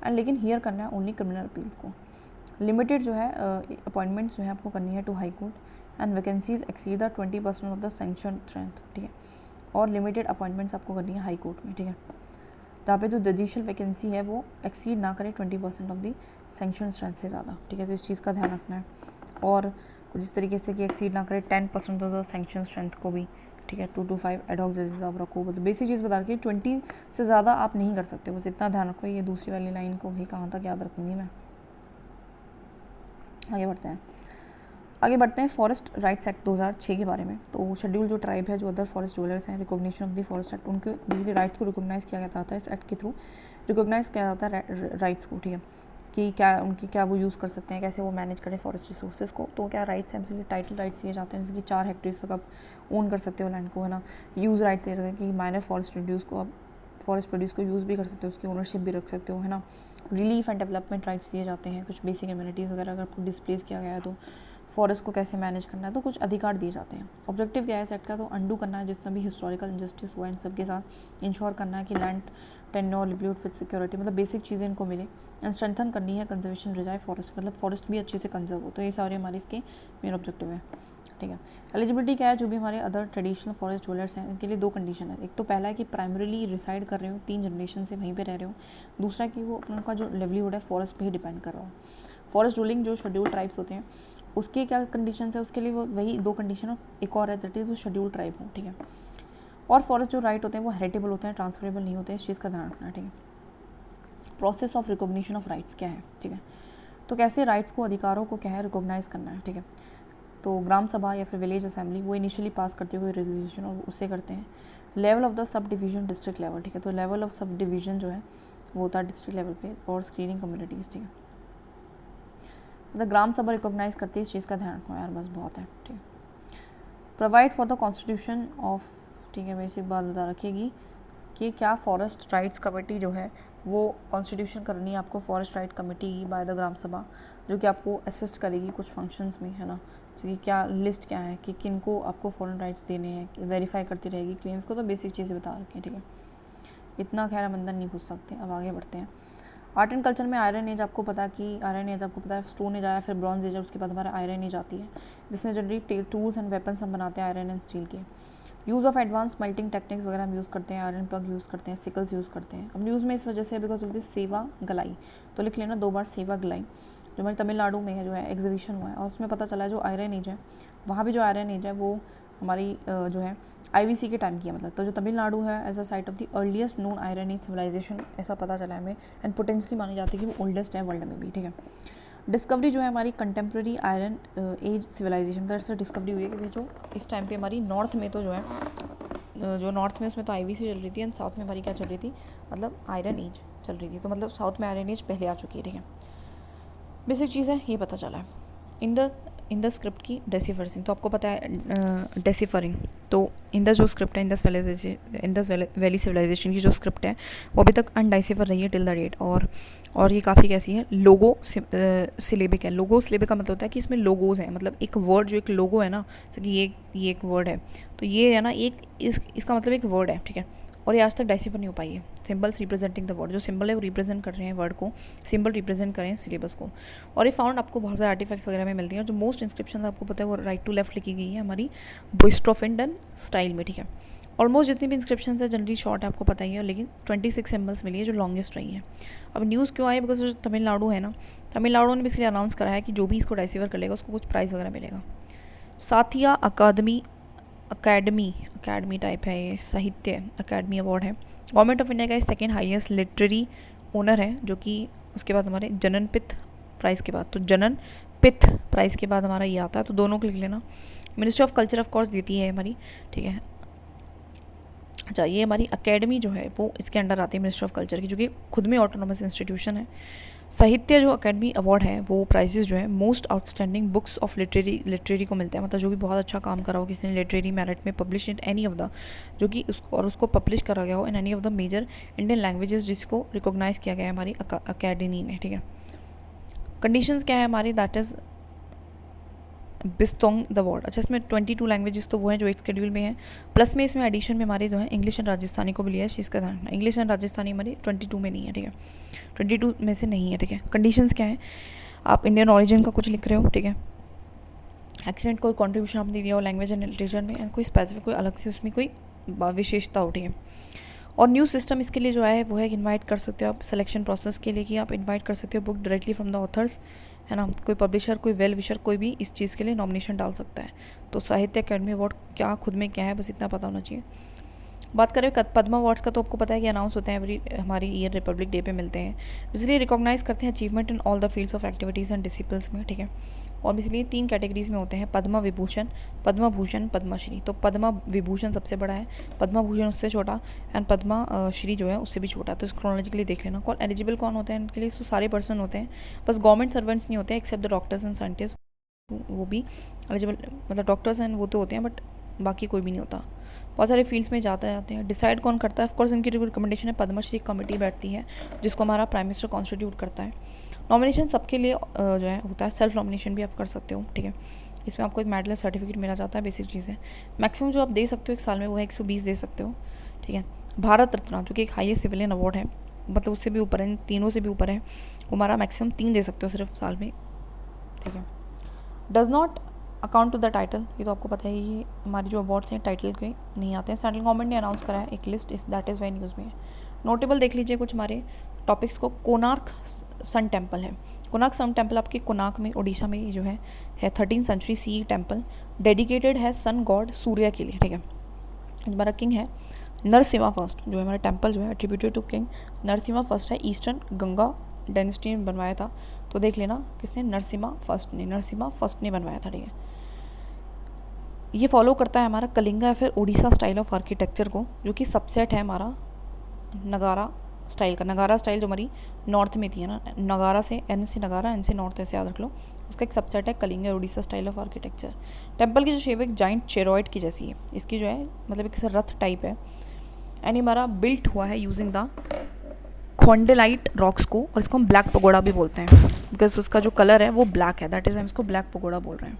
एंड लेकिन हियर करना है ओनली क्रिमिनल अपील्स को। लिमिटेड जो है अपॉइंटमेंट्स जो है आपको करनी है to high court, and vacancies exceed the 20% of the sanction strength, ठीक है, और लिमिटेड अपॉइंटमेंट्स आपको करनी है हाई कोर्ट में, ठीक है, जहाँ पे जो जडिशियल वैकेंसी है वो एक्सीड ना करे 20% ऑफ दी सैंक्शन स्ट्रेंथ से ज़्यादा, ठीक है, तो इस चीज़ का ध्यान रखना है। और कुछ इस तरीके से कि एक्सीड ना करे 10% ऑफ द सैंक्शन स्ट्रेंथ को भी, ठीक है। 2 to 5 एडहॉक जजेस आप रखो, मतलब बेसिक चीज़ बता रखी है, 20 से ज़्यादा आप नहीं कर सकते, बस इतना ध्यान रखो। ये दूसरी वाली लाइन को भी कहाँ तक याद रखूँगी मैं। आगे बढ़ते हैं फॉरेस्ट राइट्स एक्ट 2006 के बारे में। तो शेड्यूल जो ट्राइब है, जो अदर फॉरेस्ट डवेलर्स हैं, recognition of the forest act, उनके बिजली राइट्स को रिकॉग्नाइज़ किया जाता है इस एक्ट के थ्रू। रिकॉग्नाइज़ किया जाता है राइट्स को, ठीक है, कि क्या उनकी क्या वो यूज़ कर सकते हैं, कैसे वो मैनेज करें फॉरेस्ट रिसोर्सेज को। तो क्या राइट्स हैं, बेसिकली टाइटल राइट्स दिए जाते हैं, जैसे कि 4 हेक्टेयर तक आप ओन कर सकते हो लैंड को, है ना। यूज़ राइट्स दे रहे हैं कि माइनर फॉरेस्ट प्रोड्यूस को आप फॉरेस्ट प्रोड्यूस को यूज़ भी कर सकते हो, उसकी ओनरशिप भी रख सकते हो, है ना। रिलीफ एंड डेवलपमेंट राइट्स दिए जाते हैं, कुछ बेसिक एम्यूनिटीज़ वगैरह अगर आपको डिस्प्लेस किया गया है तो फॉरेस्ट को कैसे मैनेज करना है, तो कुछ अधिकार दिए जाते हैं। ऑब्जेक्टिव क्या है इस एक्ट का, तो अंडू करना है जितना भी हिस्टोरिकल इनजस्टिस हुआ इन सब के साथ, इंश्योर करना है कि land tenure livelihood with security, मतलब बेसिक चीज़ें इनको मिले, एंड स्ट्रेंथन करनी है कंजर्वेशन रिजाई फॉरेस्ट, मतलब फॉरेस्ट भी अच्छे से कंजर्व हो। तो ये सारे हमारे इसके मेन ऑब्जेक्टिव है, ठीक है। एलिजिबिलिटी क्या है, जो भी हमारे अदर ट्रेडिशनल फॉरेस्ट होल्डर्स हैं इनके लिए 2 कंडीशन है। एक तो पहला है कि प्राइमरीली रिसाइड कर रहे हो, 3 जनरेशन से वहीं पे रह रहे हो। दूसरा कि वो उनका जो लिवलीहुड है फॉरेस्ट पे ही डिपेंड कर रहा हो। फॉरेस्ट रूलिंग जो शेड्यूल ट्राइब्स होते हैं उसके क्या कंडीशन है, उसके लिए वो वही 2 कंडीशन है। एक और है दैट इज वो शेड्यूल ट्राइब हो, ठीक है। और फॉरेस्ट जो राइट होते हैं वो हेरिटेबल होते हैं, ट्रांसफरेबल नहीं होते हैं, इस चीज़ का ध्यान रखना है, ठीक है। Process of recognition of rights क्या है, ठीक है। तो कैसे राइट्स को, अधिकारों को क्या है रिकॉग्नाइज करना है, ठीक है। तो ग्राम सभा या फिर विलेज असेंबली वो इनिशियली पास करते हुए रेजोल्यूशन और उससे करते हैं। Level of the sub division district level, ठीक है। तो लेवल ऑफ सब डिवीजन जो है वो होता है डिस्ट्रिक्ट लेवल पे, और स्क्रीनिंग कम्युनिटीज़, ठीक है। मतलब ग्राम सभा रिकॉग्नाइज करती है, इस चीज़ का ध्यान रखो यार, बस बहुत है, ठीक है। Provide for the constitution of, ठीक है, बेसिक बात बता रखेगी कि क्या फॉरेस्ट राइट्स कमेटी जो है वो कॉन्स्टिट्यूशन करनी है आपको, forest right committee by the Gram Sabha, जो कि आपको असिस्ट करेगी कुछ फंक्शंस में, है ना। कि क्या लिस्ट क्या है कि किन को आपको फॉरेन राइट्स देने हैं, वेरीफाई करती रहेगी क्लेम्स को, तो बेसिक चीज़ें बता रखी हैं, ठीक है। इतना खैर हम अंदर नहीं घुस सकते, अब आगे बढ़ते हैं। आर्ट एंड कल्चर में आयरन एज आपको पता कि आयरन एज आपको पता है स्टोन एज आया, फिर ब्रॉन्ज एज, उसके बाद हमारा आयरन एज आती है, जिसमें जनरली टूल्स एंड वेपन्स हम बनाते हैं आयरन एंड स्टील के। Use of advance melting techniques वगैरह हम यूज़ करते हैं, आयरन प्लग यूज़ करते हैं, सिकल्स यूज़ करते हैं। अब न्यूज़ में इस वजह से बिकॉज ऑफ दिस सेवा गलाई, तो लिख लेना 2 बार सेवा गलाई, जो हमारे तमिलनाडु में है, जो है एग्जीबिशन हुआ है, और उसमें पता चला है जो आयरन एज है वहाँ भी जो आयरन एज है वो हमारी जो है IVC के टाइम की है, मतलब। तो जो तमिलनाडु है as a site of the earliest known iron age civilisation, ऐसा पता चला है हमें, एंड पोटेंशियली मानी जाती है कि वो ओल्डेस्ट है वर्ल्ड में भी, ठीक है। डिस्कवरी जो है हमारी contemporary iron age civilisation, that's say discovery हुई है कि जो इस टाइम पे हमारी नॉर्थ में, तो जो है जो नॉर्थ में उसमें तो IVC चल रही थी, एंड साउथ में हमारी क्या चल रही थी, मतलब आयरन एज चल रही थी, तो मतलब साउथ में आयरन एज पहले आ चुकी है, ठीक है। बेसिक चीज़ है, ये पता चला है। इन द स्क्रिप्ट की डेसिफरिंग, तो आपको पता है डेसिफरिंग, तो इंडस जो स्क्रिप्ट है, इंडस वैली सिविलाइजेशन की जो स्क्रिप्ट है वो अभी तक अनडाइसिफर रही है टिल द डेट, और ये काफ़ी कैसी है, लोगो सिलेबिक है। लोगो सिलेबिक का मतलब होता है कि इसमें लोगोज हैं, मतलब एक वर्ड जो एक लोगो है ना, जैसे कि ये एक वर्ड है, तो ये है ना एक इसका मतलब एक वर्ड है, ठीक है। और ये आज तक डाइसिफर नहीं हो पाई है। सिंबल्स रिप्रेजेंटिंग द वर्ड, जो सिंबल है वो रिप्रेजेंट कर रहे हैं वर्ड को, सिंबल रिप्रेजेंट कर रहे हैं सिलेबस को। और ये फाउंड आपको बहुत सारे आर्टिफैक्ट्स वगैरह में मिलती है। जो मोस्ट इंस्क्रिप्शन आपको पता है वो राइट टू लेफ्ट लिखी गई है हमारी बोइस्ट्रोफिंडन स्टाइल में, ठीक है। ऑलमोस्ट जितनी भी इंस्क्रिप्शन है जनरली शॉर्ट है, आपको पता ही है, लेकिन 26 सिंबल्स मिली है जो लॉन्गेस्ट रही है। अब न्यूज़ क्यों आई, बिकॉज जो तमिलनाडु है ना, तमिलनाडु ने बेसिकली अनाउंस करा है कि जो भी इसको डाइसिफर कर लेगा उसको कुछ प्राइज़ वगैरह मिलेगा। साथिया अकादमी टाइप है ये, साहित्य अकादमी अवार्ड है। गवर्नमेंट ऑफ इंडिया का सेकेंड हाईएस्ट लिटरेरी ओनर है, जो कि उसके बाद हमारे जननपित प्राइज़ के बाद, तो जननपित प्राइज़ के बाद हमारा ये आता है, तो दोनों को लिख लेना। Ministry of culture of course देती है हमारी, ठीक है। अच्छा, ये हमारी अकेडमी जो है वो इसके अंडर आती है मिनिस्ट्री ऑफ कल्चर की, जो कि खुद में ऑटोनोमस इंस्टीट्यूशन है। साहित्य जो अकेडमी अवार्ड है वो प्राइजेस जो है most outstanding books of literary को मिलता है, मतलब जो भी बहुत अच्छा काम करा हो किसी ने लिटरेरी मेरिट में, publish in any of the, जो कि उसको पब्लिश करा गया हो in any of the major Indian languages, जिसको रिकॉग्नाइज किया गया है हमारी अकेडमी ने, ठीक है। कंडीशंस क्या है हमारी, दैट इज़ बिस्तोंग द वर्ड। अच्छा, इसमें 22 लैंग्वेजेस तो वो हैं जो एक शेड्यूल में है, प्लस में इसमें एडिशन में हमारे जो है इंग्लिश एंड राजस्थानी को भी लिया है, इस चीज़ का ध्यान रखना। इंग्लिश एंड राजस्थानी हमारी 22 में नहीं है, ठीक है, 22 में से नहीं है, ठीक है। कंडीशंस क्या है, आप इंडियन ऑरिजिन का कुछ लिख रहे हो, ठीक है, एक्सीडेंट कोई कॉन्ट्रीब्यूशन आपने दिया हो लैंग्वेज एंड लिटरेचर में, कोई स्पेसिफिक कोई अलग से उसमें कोई विशेषता हो, ठीक है। और न्यूज़ सिस्टम इसके लिए जो है वो है इनवाइट कर सकते हो आप सिलेक्शन प्रोसेस के लिए, कि आप इनवाइट कर सकते हो book directly from the author's, है ना। कोई पब्लिशर, कोई वेल विशर, कोई भी इस चीज़ के लिए नॉमिनेशन डाल सकता है। तो साहित्य अकेडमी अवार्ड क्या खुद में क्या है, बस इतना पता होना चाहिए। बात करें पद्मा अवार्ड्स का, तो आपको पता है कि अनाउंस होते हैं एवरी हमारी ईयर रिपब्लिक डे पे मिलते हैं, इसलिए रिकॉग्नाइज करते हैं achievement in all the fields of activities and disciplines में, ठीक है। और इसलिए 3 कैटेगरीज में होते हैं, पद्मा विभूषण, पद्मा भूषण, पद्मश्री। तो पद्मा विभूषण सबसे बड़ा है, पद्मा भूषण उससे छोटा, एंड पद्मा श्री जो है उससे भी छोटा। तो इस क्रोनोलॉजिकली देख लेना कौन एलिजिबल कौन होते हैं इनके लिए। तो सारे पर्सन होते हैं, बस गवर्नमेंट सर्वेंट्स नहीं होते except the doctors and scientist, वो भी एलिजिबल, मतलब डॉक्टर्स एंड वो तो होते हैं, बट बाकी कोई भी नहीं होता। बहुत सारे फील्ड्स में जाते हैं। डिसाइड कौन करता है, ऑफकोर्स इनकी रिकमेंडेशन है पद्मश्री कमेटी बैठती है, जिसको हमारा प्राइम मिनिस्टर कॉन्स्टिट्यूट करता है। नॉमिनेशन सबके लिए जो है होता है, सेल्फ नॉमिनेशन भी आप कर सकते हो, ठीक है। इसमें आपको एक मेडल सर्टिफिकेट मिला जाता है, बेसिक चीज़ है। मैक्सिमम जो आप दे सकते हो एक साल में वो है 120 दे सकते हो, ठीक है। भारत रत्न जो कि एक हाईएस्ट सिविलियन अवार्ड है, मतलब उससे भी ऊपर है, इन तीनों से भी ऊपर है, हमारा मैक्सिमम 3 दे सकते हो सिर्फ साल में, ठीक है। Does not account to the title, ये तो आपको पता है, ये हमारे जो अवार्ड्स हैं टाइटल के नहीं आते हैं। सेंट्रल गवर्नमेंट ने अनाउंस करा है एक लिस्ट, इस दैट इज़ वाई न्यूज़ में है। नोटेबल देख लीजिए कुछ हमारे टॉपिक्स को। कोणार्क सन टेम्पल है। कोणार्क सन टेम्पल आपके कोणार्क में, उड़ीसा में जो है 13th century C temple, dedicated है सन गॉड सूर्य के लिए, ठीक है। हमारा किंग है नरसिम्हा फर्स्ट, जो है हमारा टेम्पल जो है attributed to king Narasimha first है। ईस्टर्न गंगा डायनेस्टी ने बनवाया था, तो देख लेना किसने, नरसिम्हा फर्स्ट ने बनवाया था, ठीक है। ये फॉलो करता है हमारा कलिंगा या फिर उड़ीसा स्टाइल ऑफ आर्किटेक्चर को, जो कि सबसेट है हमारा नगारा स्टाइल का। नगारा स्टाइल जो हमारी नॉर्थ में थी, है ना, नगारा से एन से नगारा, एन से नॉर्थ, ऐसे याद रख लो, उसका एक सबसेट है Kalinga Orissa style of architecture. Temple की जो शेप है एक जाइंट चेरॉइड की जैसी है, इसकी जो है मतलब एक रथ टाइप है, एंड हमारा बिल्ट हुआ है यूजिंग द खोंडेलाइट रॉक्स को, और इसको हम ब्लैक पगोड़ा भी बोलते हैं बिकॉज उसका जो कलर है वो ब्लैक है, दैट इज़ हम इसको ब्लैक पगोड़ा बोल रहे हैं।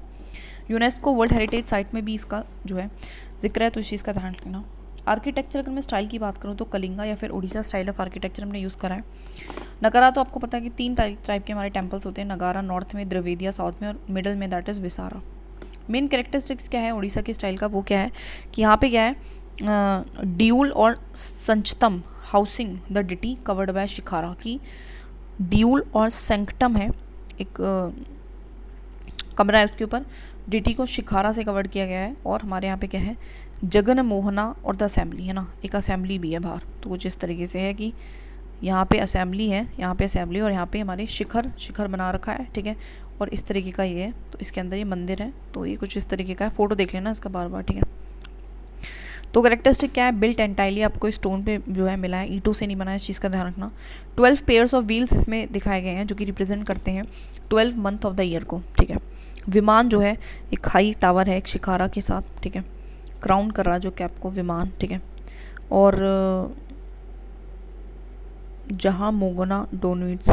यूनेस्को वर्ल्ड हेरिटेज साइट में भी इसका जो है जिक्र है, तो इस चीज़ का ध्यान रखना। आर्किटेक्चर अगर मैं स्टाइल की बात करूँ तो कलिंगा या फिर उड़ीसा स्टाइल ऑफ आर्किटेक्चर हमने यूज़ करा है। नगारा तो आपको पता है कि 3 टाइप के हमारे टेम्पल्स होते हैं, नगारा नॉर्थ में, द्रविदिया साउथ में, और मिडल में that is viscera. Main characteristics क्या है उड़ीसा की स्टाइल का, वो क्या है कि यहाँ पे क्या है, ड्यूल और संचतम housing the deity covered by shikhara की। ड्यूल और सेंक्टम है, एक कमरा है उसके ऊपर, डिटी को शिखारा से कवर्ड किया गया है। और हमारे यहाँ पे क्या है, जगन मोहना और द असेंबली, है ना, एक असेंबली भी है बाहर। तो कुछ इस तरीके से है कि यहाँ पे असेंबली है, यहाँ पे असेंबली, और यहाँ पे हमारे शिखर बना रखा है, ठीक है। और इस तरीके का ये है, तो इसके अंदर ये मंदिर है, तो ये कुछ इस तरीके का है। फोटो देख लेना इसका बार बार, ठीक है। तो करेक्टरिस्टिक क्या है, बिल्ट एंटायरली आपको स्टोन पे जो है मिला है, ईंटों से नहीं बना है, इस चीज़ का ध्यान रखना। 12 पेयर्स ऑफ व्हील्स इसमें दिखाए गए हैं, जो कि रिप्रेजेंट करते हैं 12 मंथ ऑफ द ईयर को, ठीक है। विमान जो है एक हाई टावर है एक शिखारा के साथ, ठीक है, क्राउन कर रहा है जो कैप को विमान, ठीक है। और जहाँ मोगना डोनविट्स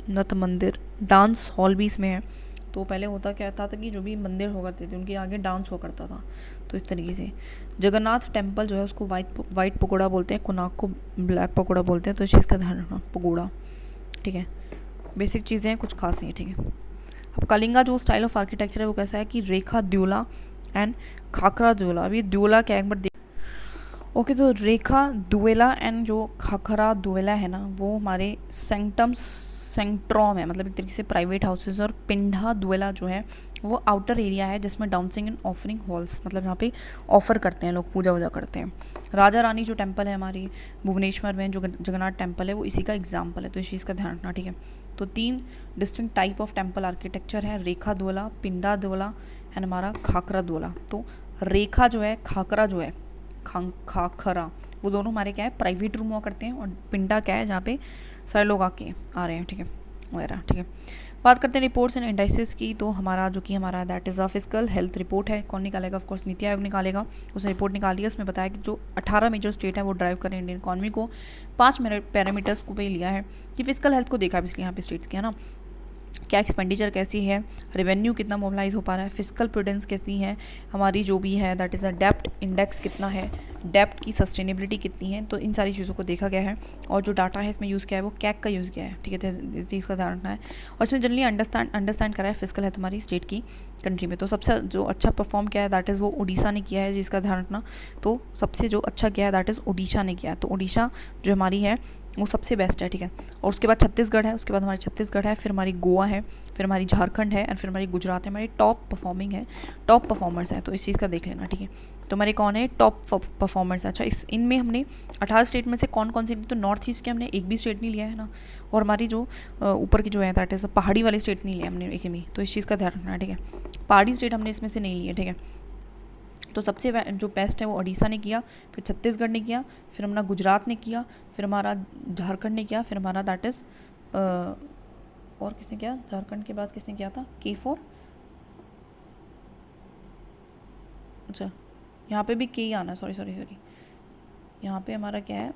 नत मंदिर डांस हॉल भी इसमें है। तो पहले होता क्या था कि जो भी मंदिर हुआ करते थे उनके आगे डांस हुआ करता था, तो इस तरीके से। जगन्नाथ टेम्पल जो है उसको वाइट पकोड़ा बोलते हैं, कोणार्क को ब्लैक पकोड़ा बोलते हैं, तो इस चीज़ का ध्यान रखना, पकोड़ा, ठीक है। बेसिक चीज़ें हैं, कुछ खास नहीं है, ठीक है। अब कलिंगा जो स्टाइल ऑफ आर्किटेक्चर है वो कैसा है कि रेखा द्योला एंड खाखरा द्योला। अभी द्योला क्या एक बार देख, ओके, तो रेखा दुएला एंड जो खाखरा दुएला है ना, वो हमारे सेंट्रॉम है, मतलब एक तरीके से प्राइवेट हाउसेज। और पिंडा दुएला जो है वो आउटर एरिया है जिसमें डांसिंग एंड ऑफरिंग हॉल्स, मतलब यहाँ पे ऑफर करते हैं लोग, पूजा वूजा करते हैं। राजा रानी जो टेम्पल है हमारी भुवनेश्वर में, जो जगन्नाथ टेम्पल है, वो इसी का एग्जाम्पल है, तो इस चीज़ का ध्यान रखना, ठीक है। तो 3 distinct type of temple architecture है, रेखा द्वाला, पिंडा द्वाला एंड हमारा खाखरा द्वाला। तो रेखा जो है, खाखरा जो है, खाखरा, वो दोनों हमारे क्या है, प्राइवेट रूम हुआ करते हैं, और पिंडा क्या है जहाँ पे सारे लोग आके आ रहे हैं, ठीक है, वगैरह, ठीक है। बात करते हैं रिपोर्ट्स एंड इंडाइसिस की, तो हमारा जो कि हमारा that is a physical health report है। कौन निकालेगा, ऑफकोर्स नीति आयोग निकालेगा, उसने रिपोर्ट निकाली है, उसमें बताया कि जो 18 मेजर स्टेट है वो ड्राइव करें इंडियन इकॉनमी को, 5 पैरामीटर्स को पे लिया है कि फिजिकल हेल्थ को देखा है इसलिए यहाँ पे स्टेट्स की, है ना, क्या एक्सपेंडिचर कैसी है, रेवेन्यू कितना मोबिलाइज हो पा रहा है, फिजिकल प्रूडेंस कैसी है हमारी जो भी है, दैट इज़ अ डेप्ट इंडेक्स कितना है, डेप्ट की सस्टेनेबिलिटी कितनी है, तो इन सारी चीज़ों को देखा गया है। और जो डाटा है इसमें यूज़ किया है वो कैक का यूज़ किया है, ठीक है, इस चीज़ का ध्यान रखना है। और इसमें जनरली अंडरस्टैंड करा है फिजिकल है तुम्हारी स्टेट की कंट्री में। तो सबसे जो अच्छा परफॉर्म किया है दैट इज़ वो उड़ीसा ने किया है, जिसका ध्यान रखना। तो सबसे जो अच्छा किया है दैट इज़ उड़ीसा ने किया है, तो उड़ीसा जो हमारी है वो सबसे बेस्ट है, ठीक है। और उसके बाद छत्तीसगढ़ है, उसके बाद हमारी छत्तीसगढ़ है, फिर हमारी गोवा है, फिर हमारी झारखंड है, एंड फिर हमारी गुजरात है। हमारी टॉप परफॉर्मिंग है, टॉप परफॉर्मर्स हैं, तो इस चीज़ का देख लेना, ठीक है। तो हमारे कौन है टॉप परफॉर्मर्स है। अच्छा, इनमें हमने 18 स्टेट में से कौन कौन सी, तो नॉर्थ ईस्ट के हमने एक भी स्टेट नहीं लिया है ना, और हमारी जो ऊपर की जो है दैट इज़ पहाड़ी वाली स्टेट नहीं लिया हमने एक में, तो इस चीज़ का ध्यान रखना है, ठीक है। पहाड़ी स्टेट हमने इसमें से नहीं ली है, ठीक है। तो सबसे जो बेस्ट है वो उड़ीसा ने किया, फिर छत्तीसगढ़ ने किया, फिर हमारा गुजरात ने किया, फिर हमारा झारखंड ने किया, फिर हमारा दैट इज़ और किसने किया, झारखंड के बाद किसने किया था, K4, अच्छा यहाँ पे भी के ही आना, सॉरी, यहाँ पे हमारा क्या है,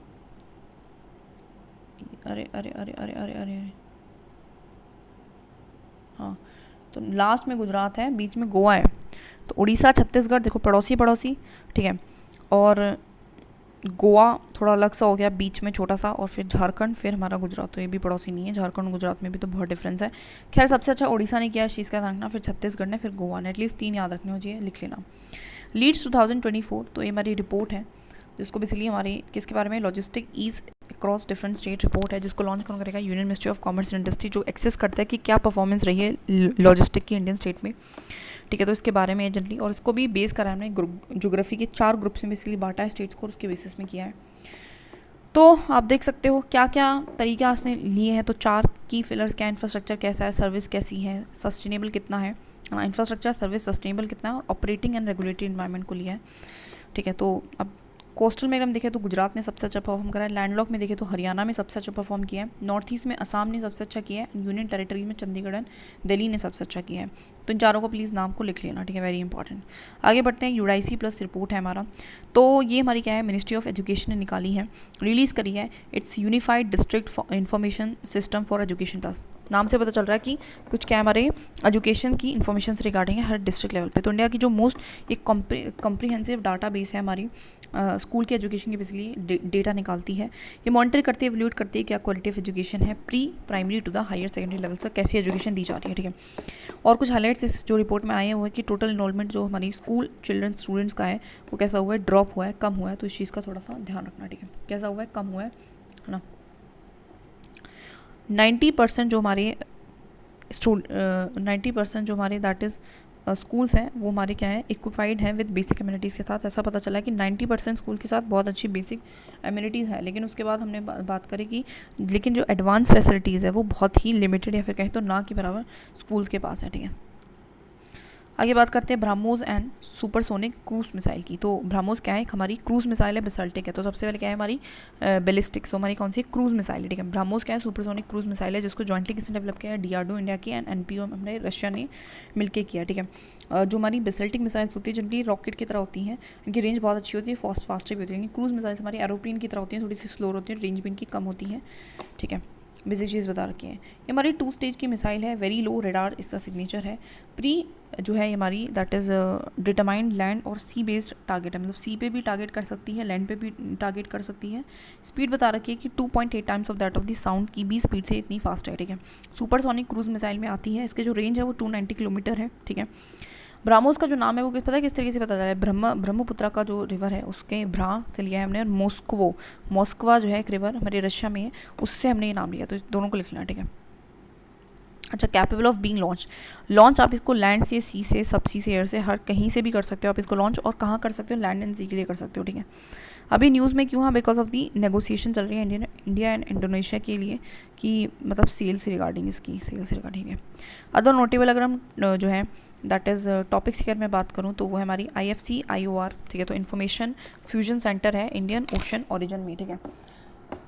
अरे हाँ, तो लास्ट में गुजरात है, बीच में गोवा है। तो उड़ीसा, छत्तीसगढ़ देखो पड़ोसी पड़ोसी, ठीक है, और गोवा थोड़ा अलग सा हो गया बीच में छोटा सा, और फिर झारखंड, फिर हमारा गुजरात। तो ये भी पड़ोसी नहीं है, झारखंड और गुजरात में भी तो बहुत डिफरेंस है। खैर सबसे अच्छा उड़ीसा ने किया इस चीज़ का ध्यान रखना, फिर छत्तीसगढ़ ने, फिर गोवा ने। एटलीस्ट 3 याद रखने हो चाहिए, लिख लेना। लीड्स 2024, तो ये हमारी रिपोर्ट है जिसको बेसिकली हमारी किसके बारे में, logistic ease across different state report है, जिसको लॉन्च कौन करेगा, union ministry of commerce and industry, जो एक्सेस करता है कि क्या परफॉर्मेंस रही है लॉजिस्टिक की इंडियन स्टेट में, ठीक है। तो इसके बारे में जनरली, और इसको भी बेस करा है हमने ज्योग्राफी के 4 ग्रुप्स में बेसिकली बांटा है स्टेट्स को, उसके बेसिस में किया है। तो आप देख सकते हो क्या क्या तरीका उसने लिए हैं। तो 4 की फिलर्स क्या, इंफ्रास्ट्रक्चर कैसा है, सर्विस कैसी है, सस्टेनेबल कितना है ना, इंफ्रास्ट्रक्चर सर्विस सस्टेनेबल कितना है, और ऑपरेटिंग एंड रेगुलेटरी इन्वायरमेंट को लिया है, ठीक है। तो अब कोस्टल में अगर हम देखें तो गुजरात ने सबसे अच्छा परफॉर्म करा है, लैंडलॉक में देखें तो हरियाणा में सबसे अच्छा परफॉर्म किया है, नॉर्थ ईस्ट में असम ने सबसे अच्छा किया है, यूनियन टेरिटरीज में चंडीगढ़ एंड दिल्ली ने सबसे अच्छा किया है। तो इन चारों को प्लीज़ नाम को लिख लेना, ठीक है, वेरी इंपॉर्टेंट। आगे बढ़ते हैं, यूडाइसी प्लस रिपोर्ट है हमारा। तो ये हमारी क्या है, मिनिस्ट्री ऑफ एजुकेशन ने निकाली है, रिलीज़ करी है, it's unified district information system for education plus. नाम से पता चल रहा है कि कुछ क्या हमारे एजुकेशन की इन्फॉर्मेशन से रिगार्डिंग है हर डिस्ट्रिक्ट लेवल पे। तो इंडिया की जो मोस्ट एक कॉम्प्रिहेंसिव डाटा बेस है हमारी स्कूल की एजुकेशन की बेसिकली डेटा निकालती है। ये मॉनिटर करती है, एवल्यूट करती है क्या क्वालिटी ऑफ एजुकेशन है pre primary to the higher secondary level तक कैसी एजुकेशन दी जा रही है, ठीक है। और कुछ हाईलाइट्स इस जो रिपोर्ट में आए हैं वो है कि टोटल इनरोलमेंट जो हमारी स्कूल चिल्ड्रन स्टूडेंट्स का है वो कैसा हुआ है, ड्रॉप हुआ है, कम हुआ है। तो इस चीज़ का थोड़ा सा ध्यान रखना, ठीक है, कैसा हुआ है, कम हुआ है ना। 90% जो हमारे 90% जो हमारे दैट इज़ स्कूल्स हैं वो हमारे क्या है, इक्विपाइड हैं विद बेसिक कम्युनिटीज़ के साथ। ऐसा पता चला है कि 90% स्कूल के साथ बहुत अच्छी बेसिक एम्यूनिटीज़ है, लेकिन उसके बाद हमने बात करी कि लेकिन जो एडवांस फैसिलिटीज़ है वो बहुत ही लिमिटेड या फिर कहें तो ना के बराबर स्कूल के पास है, ठीक है। आगे बात करते हैं BrahMos and supersonic cruise missile की। तो ब्रह्मोस क्या है, हमारी क्रूज मिसाइल है, बेसल्टिक है। तो सबसे पहले क्या है हमारी बैलिस्टिक, सो हमारी कौन सी क्रूज मिसाइल है, ठीक है। ब्रह्मोस क्या है, सुपरसोनिक क्रूज मिसाइल है, जिसको जॉइंटली किसने डेवलप किया है, डीआरडीओ इंडिया की एंड एनपीओ हमने रशिया ने मिलकर किया, ठीक है। जो हमारी बेसल्टिक मिसाइल्स होती है जनरली रॉकेट की तरह होती हैं, इनकी रेंज बहुत अच्छी होती है, फास्टर भी होती है, लेकिन क्रूज मिसाइल्स हमारी एरोप्लेन की तरह होती हैं, थोड़ी सी स्लो होती है, रेंज भी इनकी कम होती है, ठीक है। बेसिक चीज़ बता रखी है। ये हमारी 2 स्टेज की मिसाइल है, वेरी लो रेडार इसका सिग्नेचर है। प्री जो है हमारी दैट इज़ डिटरमाइंड लैंड और सी बेस्ड टारगेट है, मतलब सी पे भी टारगेट कर सकती है, लैंड पे भी टारगेट कर सकती है। स्पीड बता रखी है कि 2.8 times of that of the sound की भी स्पीड से इतनी फास्ट है, ठीक है। सुपरसोनिक क्रूज मिसाइल में आती है, इसके जो रेंज है वो 290 किलोमीटर है, ठीक है। ब्राह्मोस का जो नाम है वो पता है किस तरीके से पता चला है, ब्रह्मपुत्रा का जो रिवर है उसके भ्रा से लिया है हमने, और मॉस्कवा जो है एक रिवर हमारे रशिया में है, उससे हमने ये नाम लिया। तो इस दोनों को लिखना, ठीक है। अच्छा, कैपेबल ऑफ बीइंग लॉन्च आप इसको लैंड से, सी से, सब सी से, एयर से, हर कहीं से भी कर सकते हो आप इसको लॉन्च। और कहाँ कर सकते हो, लैंड एंड सी के लिए कर सकते हो, ठीक है। अभी न्यूज़ में क्यों, हाँ, बिकॉज ऑफ दी नेगोशिएशन चल रही है इंडिया एंड इंडोनेशिया के लिए कि मतलब सेल से रिगार्डिंग, इसकी सेल से रिगार्डिंग है। अदर नोटेबल अगर हम जो है दैट इज़ टॉपिक्स की अगर मैं बात करूँ तो वो है हमारी IFC IOR, ठीक है। तो इन्फॉर्मेशन फ्यूजन सेंटर है इंडियन ओशन ओरिजिन में, ठीक है।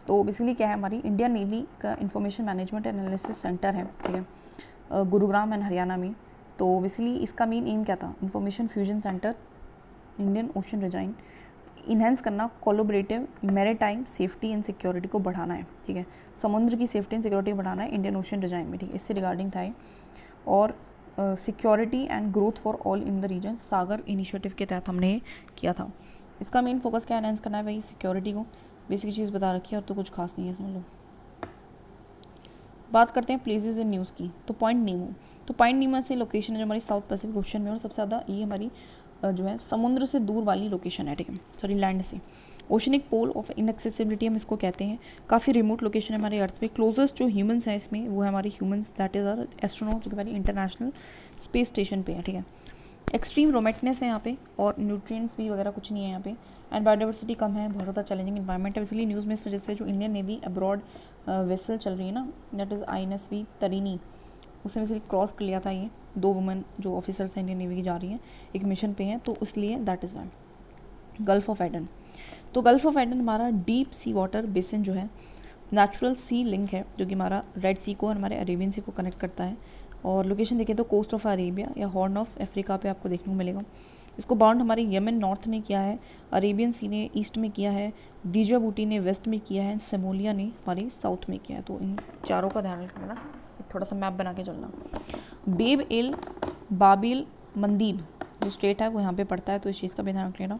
तो बेसिकली क्या है, हमारी इंडियन नेवी का इंफॉर्मेशन मैनेजमेंट एनालिसिस सेंटर है, ठीक है, गुरुग्राम एंड हरियाणा में। तो बेसिकली इसका मेन एम क्या था, information fusion centre Indian Ocean region enhance करना, collaborative maritime safety and security को बढ़ाना है, ठीक है। समुद्र की सेफ्टी एंड सिक्योरिटी बढ़ाना है इंडियन ओशन रिजाइन में, ठीक है, इससे रिगार्डिंग था। और security and growth for all in the region Sagar initiative के तहत हमने किया था। इसका मेन फोकस क्या एनहांस करना है भाई, सिक्योरिटी को, बेसिक चीज़ बता रखी है, और तो कुछ खास नहीं है, समझ लो। बात करते हैं प्लेसेस इन न्यूज़ की। तो पॉइंट नीमो, तो पॉइंट नीमो से लोकेशन है जो हमारी साउथ पैसिफिक ओशन में, और सबसे ज़्यादा ये हमारी जो है समुद्र से दूर वाली लोकेशन है, ठीक है, सॉरी लैंड से। ओशनिक पोल ऑफ इनएक्सेसिबिलिटी हम इसको कहते हैं, काफ़ी रिमोट लोकेशन है हमारे अर्थ पे। क्लोजेस्ट जो ह्यूमंस हैं इसमें वो है हमारे humans that is our astronaut, जो कि हमारी इंटरनेशनल स्पेस स्टेशन पे है, ठीक है। एक्सट्रीम रोमेटनेस है यहाँ पे, और न्यूट्रिएंट्स भी वगैरह कुछ नहीं है यहाँ पे, एंड बायोडाइवर्सिटी कम है, बहुत ज़्यादा चैलेंजिंग इन्वायरमेंट है। इसलिए न्यूज़ में इस वजह से जो इंडियन नेवी अब्रॉड वेसल चल रही है ना, दैट इज़ INSV तरीनी, उसने बेसिकली क्रॉस कर लिया था। ये 2 वुमेन जो ऑफिसर्स हैं इंडियन नेवी की जा रही हैं, एक मिशन पे हैं, तो इसलिए that is why. Gulf of Aden, तो गल्फ ऑफ एडन हमारा डीप सी वाटर बेसिन जो है, नेचुरल सी लिंक है, जो कि हमारा रेड सी को और हमारे अरेबियन सी को कनेक्ट करता है। और लोकेशन देखें तो कोस्ट ऑफ अरेबिया या हॉर्न ऑफ अफ्रीका पे आपको देखने को मिलेगा। इसको बाउंड हमारे यमन नॉर्थ ने किया है, अरेबियन सी ने ईस्ट में किया है, डिजाबूटी ने वेस्ट में किया है, समोलिया ने हमारी साउथ में किया है। तो इन चारों का ध्यान रखना, थोड़ा सा मैप बना के चलना। बेब एल बाबिल मंदीब जो स्टेट है वो यहाँ पे पड़ता है, तो इस चीज़ का भी ध्यान रख लेना।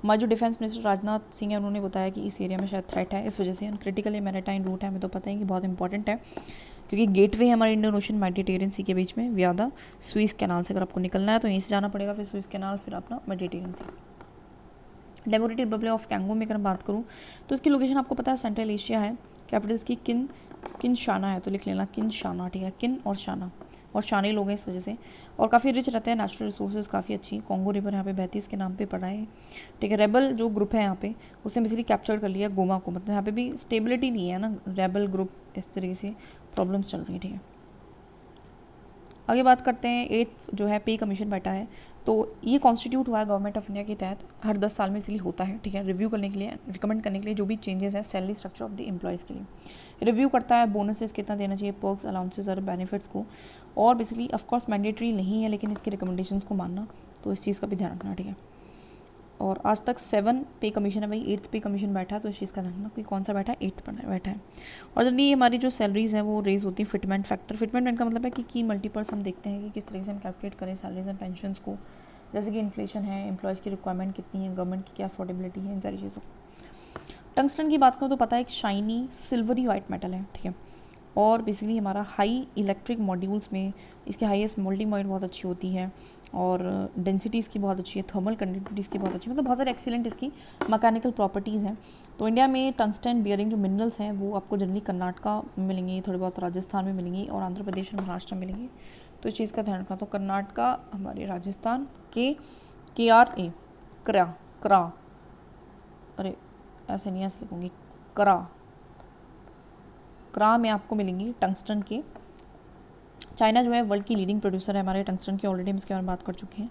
हमारे जो डिफेंस मिनिस्टर राजनाथ सिंह है उन्होंने बताया कि इस एरिया में शायद थ्रेट है, इस वजह से क्रिटिकल ये मैरीटाइम रूट है, हमें तो पता है कि बहुत इंपॉर्टेंट है क्योंकि गेटवे है हमारे इंडियन ओशन मेडिटेरियन सी के बीच में विया द स्विस कैनाल से। अगर आपको निकलना है तो यहीं से जाना पड़ेगा, फिर स्विस कैनाल, फिर अपना Mediterranean sea. Democratic Republic of Congo में अगर बात करूँ तो इसकी लोकेशन आपको पता है सेंट्रल एशिया है, कैपिटल इसकी किनशाना है, तो लिख लेना किनशाना, ठीक है, किन और शाना, और शानी लोग हैं इस वजह से, और काफ़ी रिच रहते हैं, नेचुरल रिसोर्सेज काफ़ी अच्छी, कॉन्गो रिवर यहाँ पे बहती है, इसके नाम पे पड़ा है, ठीक है। रेबल जो ग्रुप है यहाँ पे उसने बेसिकली कैप्चर कर लिया गोमा को, मतलब यहाँ पे भी स्टेबिलिटी नहीं है ना, रेबल ग्रुप इस तरीके से प्रॉब्लम्स चल रही है, ठीक है। आगे बात करते हैं 8th जो है पे कमीशन बैठा है, तो ये कॉन्स्टिट्यूट हुआ है गवर्नमेंट ऑफ इंडिया के तहत, हर 10 साल में इसलिए होता है, ठीक है, रिव्यू करने के लिए, रिकमेंड करने के लिए जो भी चेंजेस है salary structure of the employees के लिए रिव्यू करता है, बोनसेस कितना देना चाहिए, पर्क्स अलाउंसेस और बेनिफिट्स को, और बेसिकली ऑफकोर्स मैंडेटरी नहीं है लेकिन इसके रिकमेंडेशंस को मानना, तो इस चीज़ का भी ध्यान रखना, ठीक है। और आज तक 7 पे कमीशन है, भाई 8th पे कमीशन बैठा है, तो इस चीज़ का ध्यान रखना कि कौन सा बैठा है, 8th पर बैठा है। और जनरली हमारी जो सैलरीज हैं वो रेज होती है फिटमेंट फैक्टर, फिटमेंट का मतलब है कि की मल्टीपर्स हम देखते हैं कि किस तरीके से हम कैलकुलेट करें सैलरीज एंड पेंशन को, जैसे कि इन्फ्लेशन है, एम्प्लॉयज़ की रिक्वायरमेंट कितनी है, गवर्नमेंट की क्या अफोर्डेबिलिटी है, इन सारी चीज़ों। टंगस्टन की बात करूँ तो पता है एक शाइनी सिल्वरी वाइट मेटल है, ठीक है, और बेसिकली हमारा हाई इलेक्ट्रिक मॉड्यूल्स में इसकी हाईएस्ट मोल्डिंग पॉइंट बहुत अच्छी होती है, और डेंसिटी इसकी बहुत अच्छी है, थर्मल कंडक्टिविटी इसकी बहुत अच्छी है, मतलब बहुत सारे एक्सीलेंट इसकी मैकेनिकल प्रॉपर्टीज़ हैं। तो इंडिया में टंगस्टन बियरिंग जो मिनरल्स हैं वो आपको जनरली कर्नाटका में मिलेंगी, थोड़े बहुत राजस्थान में मिलेंगी, और आंध्र प्रदेश और महाराष्ट्र में मिलेंगी, तो इस चीज़ का ध्यान रखना। तो कर्नाटका हमारे राजस्थान KRA करा, अरे ऐसे नहीं, ऐसे लिखूँगी करा में आपको मिलेंगी टंगस्टन के। चाइना जो है वर्ल्ड की लीडिंग प्रोड्यूसर है हमारे टंगस्टन की, ऑलरेडी हम इसके बारे में बात कर चुके हैं।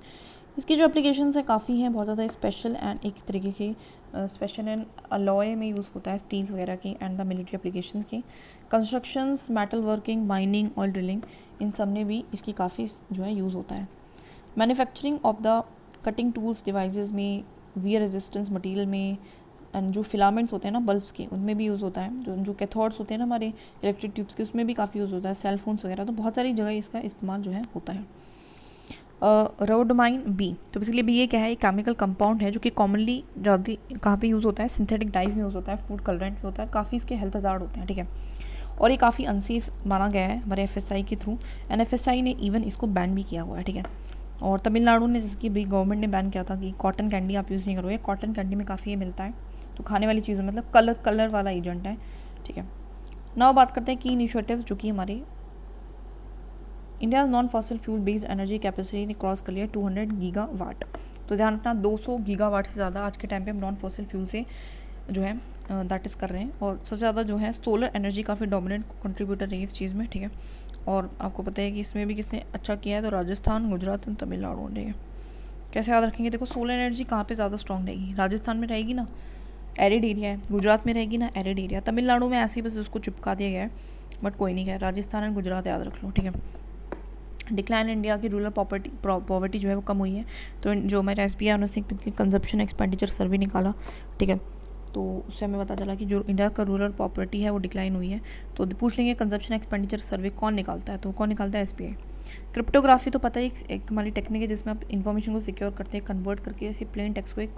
इसकी जो एप्लीकेशंस है काफ़ी हैं, बहुत ज़्यादा स्पेशल एंड एक तरीके के स्पेशल एंड अलॉय में यूज़ होता है, स्टील्स वगैरह की एंड द मिलिट्री एप्लीकेशन की, constructions, metal working, mining, oil drilling, इन सब में भी इसकी काफ़ी जो है यूज़ होता है। Manufacturing of the cutting tools devices में, वियर रेजिस्टेंस मटेरियल में, एंड जो फिलामेंट्स होते हैं ना बल्ब्स के उनमें भी यूज़ होता है, जो कैथोड्स होते हैं ना हमारे इलेक्ट्रिक ट्यूब्स के उसमें भी काफ़ी यूज़ होता है, सेल फोन्स वगैरह, तो बहुत सारी जगह इसका इस्तेमाल जो है होता है। रोडोमाइन बी, तो बेसिकली भी ये क्या है, एक केमिकल कंपाउंड है जो कि कॉमनली ज़्यादा कहाँ पे यूज़ होता है, सिंथेटिक डाइज में यूज़ होता है, फूड कलरेंट में होता है, काफ़ी इसके हेल्थ हज़ार्ड होते हैं, ठीक है, और ये काफ़ी अनसेफ माना गया है हमारे FSI के थ्रू, एंड FSI ने इवन इसको बैन भी किया हुआ है, ठीक है। और तमिलनाडु ने जिसकी भी गवर्नमेंट ने बैन किया था कि कॉटन कैंडी आप यूज़ नहीं करोगे, कॉटन कैंडी में काफ़ी ये मिलता है, तो खाने वाली चीज़ों मतलब कलर वाला एजेंट है, ठीक है। नाउ बात करते हैं की इनिशिएटिव जो कि हमारे India non fossil fuel based energy capacity ने क्रॉस कर लिया 200 गीगावाट, तो ध्यान रखना 200 गीगावाट से ज़्यादा आज के टाइम पे हम नॉन फॉसिल फ्यूल से जो है दैट इज़ कर रहे हैं, और सबसे ज़्यादा जो है सोलर एनर्जी काफ़ी डोमिनेंट कंट्रीब्यूटर रही है इस चीज़ में, ठीक है। और आपको पता है कि इसमें भी किसने अच्छा किया है, तो राजस्थान, गुजरात और तमिलनाडु, ठीक है। कैसे याद रखेंगे, देखो सोलर एनर्जी कहाँ पे ज़्यादा स्ट्रॉन्ग रहेगी, राजस्थान में रहेगी ना, एरिड एरिया है, गुजरात में रहेगी ना, एरिड एरिया, तमिलनाडु में ऐसे ही बस उसको चिपका दिया गया है, बट कोई नहीं, है राजस्थान और गुजरात याद रख लो, ठीक है। डिक्लाइन इंडिया की रूरल पॉवर्टी जो है वो कम हुई है, तो जो हमारे SBI उन्होंने कंजप्शन एक्सपेंडिचर सर्वे निकाला, ठीक है, तो उससे हमें पता चला कि जो इंडिया का रूरल पॉवर्टी है वो डिक्लाइन हुई है। तो पूछ लेंगे कंजप्शन एक्सपेंडिचर सर्वे कौन निकालता है, तो कौन निकालता है, SBI। क्रिप्टोग्राफी तो पता ही एक हमारी टेक्निक है जिसमें आप इन्फॉर्मेशन को सिक्योर करते हैं, कन्वर्ट करके ऐसे प्लेन टेक्स्ट को एक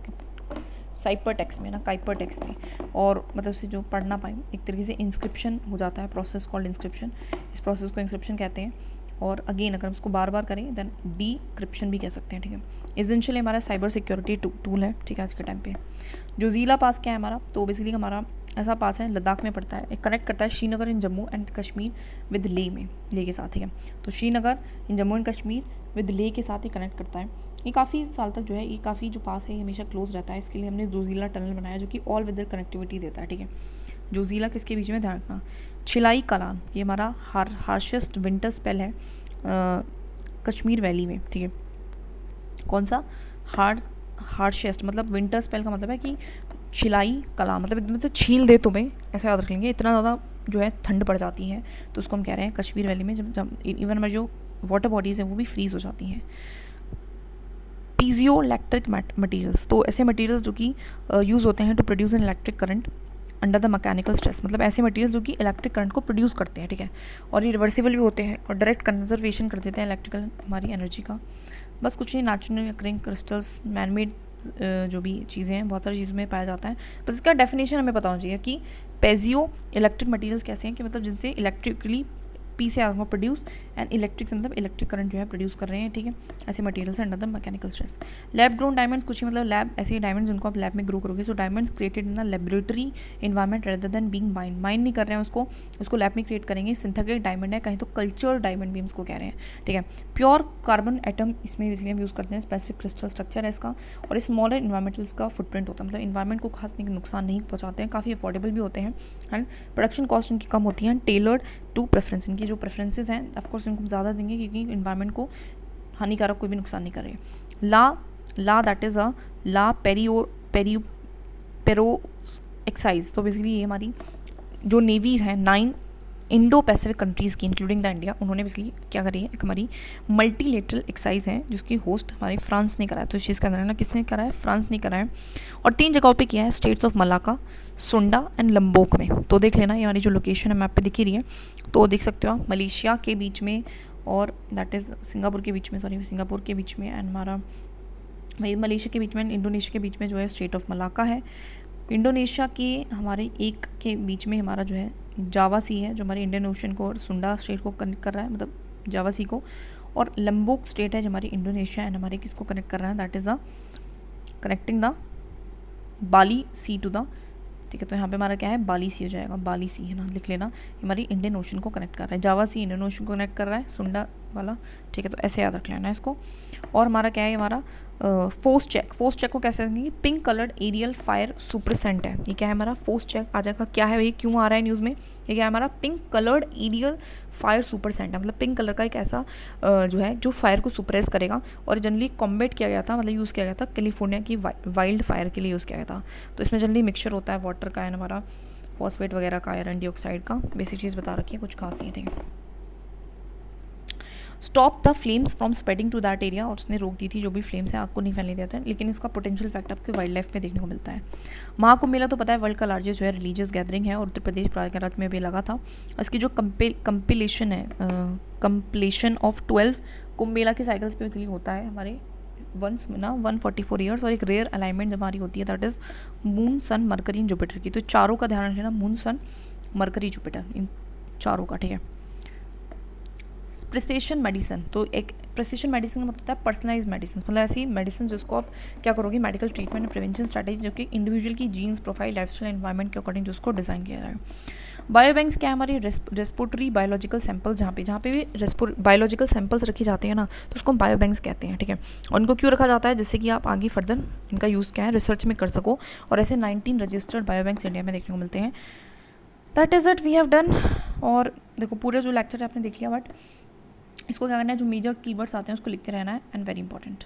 साइपर टेक्स्ट में ना, काइपर टेक्स्ट में, और मतलब से जो पढ़ ना पाए एक तरीके से इंस्क्रिप्शन हो जाता है, प्रोसेस कॉल्ड इंस्क्रिप्शन, इस प्रोसेस को इंस्क्रिप्शन कहते हैं। और अगेन अगर हम उसको बार बार करें देन डीक्रिप्शन भी कह सकते हैं, ठीक है। एसेंशियली हमारा साइबर सिक्योरिटी टूल है, ठीक है, आज के टाइम पे। जो ज़ीला पास क्या है हमारा, तो बेसिकली हमारा ऐसा पास है, लद्दाख में पड़ता है, एक कनेक्ट करता है श्रीनगर इन जम्मू एंड कश्मीर विद ले में, ले के साथ, ठीक है। तो श्रीनगर इन जम्मू एंड कश्मीर विद ले के साथ ही कनेक्ट करता है। ये काफ़ी साल तक जो है, ये काफ़ी जो पास है ये हमेशा क्लोज रहता है, इसके लिए हमने जोजिला टनल बनाया जो कि ऑल वेदर कनेक्टिविटी देता है, ठीक है। जोजिला किसके बीच में, ध्यान रखना। छिलाई कलान, ये हमारा हार्शेस्ट विंटर स्पेल है कश्मीर वैली में, ठीक है। कौन सा, हार्शेस्ट मतलब विंटर स्पेल का मतलब है कि छिलाई कलान मतलब एकदम से छील दे तुम्हें, ऐसा याद रख लेंगे, इतना ज़्यादा जो है ठंड पड़ जाती है, तो उसको हम कह रहे हैं कश्मीर वैली में जब इवन हमारी जो वाटर बॉडीज़ हैं वो भी फ्रीज हो जाती हैं। पीजियो इलेक्ट्रिक मटेरियल्स, तो ऐसे मटेरियल्स जो कि यूज़ होते हैं to produce an electric current, under the mechanical stress, मतलब ऐसे मटेरियल्स जो कि इलेक्ट्रिक करंट को प्रोड्यूस करते हैं, ठीक है, और ये रिवर्सिबल भी होते हैं और डायरेक्ट कंजर्वेशन कर देते हैं इलेक्ट्रिकल हमारी एनर्जी का। बस कुछ नहीं, नेचुरली अकरिंग क्रिस्टल्स, मैनमेड जो भी चीज़ें हैं, बहुत सारी चीज़ों में पाया जाता है। बस इसका डेफिनेशन हमें पता होना चाहिए कि पेजियो इलेक्ट्रिक मटेरियल्स कैसे हैं, कि मतलब जिनसे इलेक्ट्रिकली पी से आगे प्रोड्यूस एंड इलेक्ट्रिक मतलब इलेक्ट्रिक करंट जो है प्रोड्यूस कर रहे हैं, ठीक है, ऐसे materials under the mechanical stress. Lab grown diamonds, कुछ ही मतलब लैब ऐसे डायमंड्स जिनको आप लैब में ग्रो करोगे। So diamonds created in a laboratory environment rather than being mined नहीं कर रहे हैं उसको लैब में क्रिएट करेंगे। सिंथेटिक डायमंड है, कहीं तो कल्चर डायमंड भी हम उसको कह रहे हैं, ठीक है। प्योर कार्बन एटम इसमें इसलिए हम यूज़ करते हैं, स्पेसिफिक क्रिस्टल स्ट्रक्चर है इसका, और स्मॉलर इन्वायरमेंटल्स का फुटप्रिंट होता है, मतलब इन्वायरमेंट को खास नुकसान नहीं पहुँचाते हैं, काफ़ी अफोर्डेबल भी होते हैं एंड प्रोडक्शन कॉस्ट इनकी कम होती है। टेलर्ड टू प्रेफरेंस, इनकी जो प्रेफरेंसेस हैं ऑफकोर्स इनको ज़्यादा देंगे क्योंकि इन्वायरमेंट को हानिकारक कोई भी नुकसान नहीं कर रही है। La that is a La Perouse exercise, तो बेसिकली ये हमारी जो नेवी है 9 इंडो पैसिफिक कंट्रीज़ की इंक्लूडिंग द इंडिया, उन्होंने बेसिकली क्या करी है, एक हमारी मल्टीलेटरल एक्साइज है जिसकी होस्ट हमारी फ्रांस ने करा है। तो इस चीज़ का अंदर है ना, किसने करा है, फ्रांस ने करा है, और 3 जगहों पे किया है, स्टेट्स ऑफ मलाका, सुंडा एंड लंबोक में। तो देख लेना, ये हमारी जो लोकेशन है मैप पे दिख ही रही है, तो देख सकते हो आप, मलेशिया के बीच में और दैट इज़ सिंगापुर के बीच में, सिंगापुर के बीच में एंड हमारा मलेशिया के बीच में, इंडोनेशिया के बीच में जो है स्टेट ऑफ मलाका है। इंडोनेशिया के हमारे एक के बीच में हमारा जो है जावा सी है, जो हमारे इंडियन ओशन को और सुंडा स्टेट को कनेक्ट कर रहा है, मतलब जावा सी को, और लंबोक स्टेट है जो हमारी इंडोनेशिया एंड हमारे किसको कनेक्ट कर रहा है, that is a connecting the Bali sea to the, ठीक है। तो यहाँ पे हमारा क्या है, बाली सी हो जाएगा, बाली सी है ना, लिख लेना, हमारी इंडियन ओशन को कनेक्ट कर रहा है, जावा सी इंडियन ओशन को कनेक्ट कर रहा है, सुंडा वाला, ठीक है। तो ऐसे याद रख लेना इसको। और हमारा क्या है, हमारा फोर्स चेक को कैसे देंगे, पिंक कलर्ड एरियल फायर सुपरसेंट है, ये क्या है हमारा फोर्स चेक आ जाएगा। क्या है ये, क्यों आ रहा है न्यूज़ में, ये क्या है हमारा पिंक कलर्ड एरियल फायर सुपरसेंट है, मतलब पिंक कलर का एक ऐसा जो है जो फायर को सुप्रेस करेगा, और जनरली कॉम्बेट किया गया था, मतलब यूज़ किया गया था कैलिफोर्निया की वाइल्ड फायर के लिए यूज़ किया गया था। तो इसमें जनरली मिक्सचर होता है वाटर का एंड हमारा फॉस्फेट वगैरह का, आयरन डाइऑक्साइड का, बेसिक चीज़ बता रखी है, कुछ खास नहीं थी। Stop the flames from spreading to that area, और उसने रोक दी थी जो भी फ्लेम्स हैं आग को नहीं फैलने देता है, लेकिन इसका पोटेंशियल इफेक्ट आपके वाइल्ड लाइफ में देखने को मिलता है। महाकुंभ मेला तो पता है वर्ल्ड का लार्जेस्ट जो है रिलीजियस गैदरिंग है, और उत्तर प्रदेश प्रयागराज में भी लगा था। इसकी जो कंपिलेशन है, कंप्लीशन ऑफ 12 कुंभ मेला के साइकिल्स पे इसलिए होता है हमारे वंस ना 144 ईयर्स, और एक रेयर अलाइनमेंट जब हमारी होती है that is moon sun Mercury and Jupiter की। तो चारों का ध्यान रखना, मून सन मरकरी जुपिटर, इन चारों का, ठीक है। प्रिसिशन मेडिसिन, तो एक प्रिसिशन मेडिसिन का मतलब होता है पर्सनलाइज मेडिसिन, मतलब ऐसी मेडिसिन जिसको आप क्या करोगे, medical treatment and prevention strategy जो कि इंडिविजुअल की जीन्स प्रोफाइल लाइफस्टाइल एनवायरनमेंट के अकॉर्डिंग जो उसको डिज़ाइन किया जाएगा। बायोबैंक्स क्या है, हमारी रेस्पिरेटरी बायोलॉजिकल सैंपल्स, जहाँ पे भी बायोलॉजिकल सैंपल्स रखे जाते हैं ना, तो उसको बायोबैंक्स कहते हैं, ठीक है। और उनको क्यों रखा जाता है, जिससे कि आप आगे फर्दर इनका यूज़ क्या है रिसर्च में कर सको, और ऐसे 19 रजिस्टर्ड बायोबैंक्स इंडिया में देखने को मिलते हैं। That is it we have done. और देखो पूरा जो लेक्चर है आपने देख लिया, बट इसको क्या करना है, जो मेजर कीवर्ड्स आते हैं उसको लिखते रहना है, एंड वेरी इंपॉर्टेंट।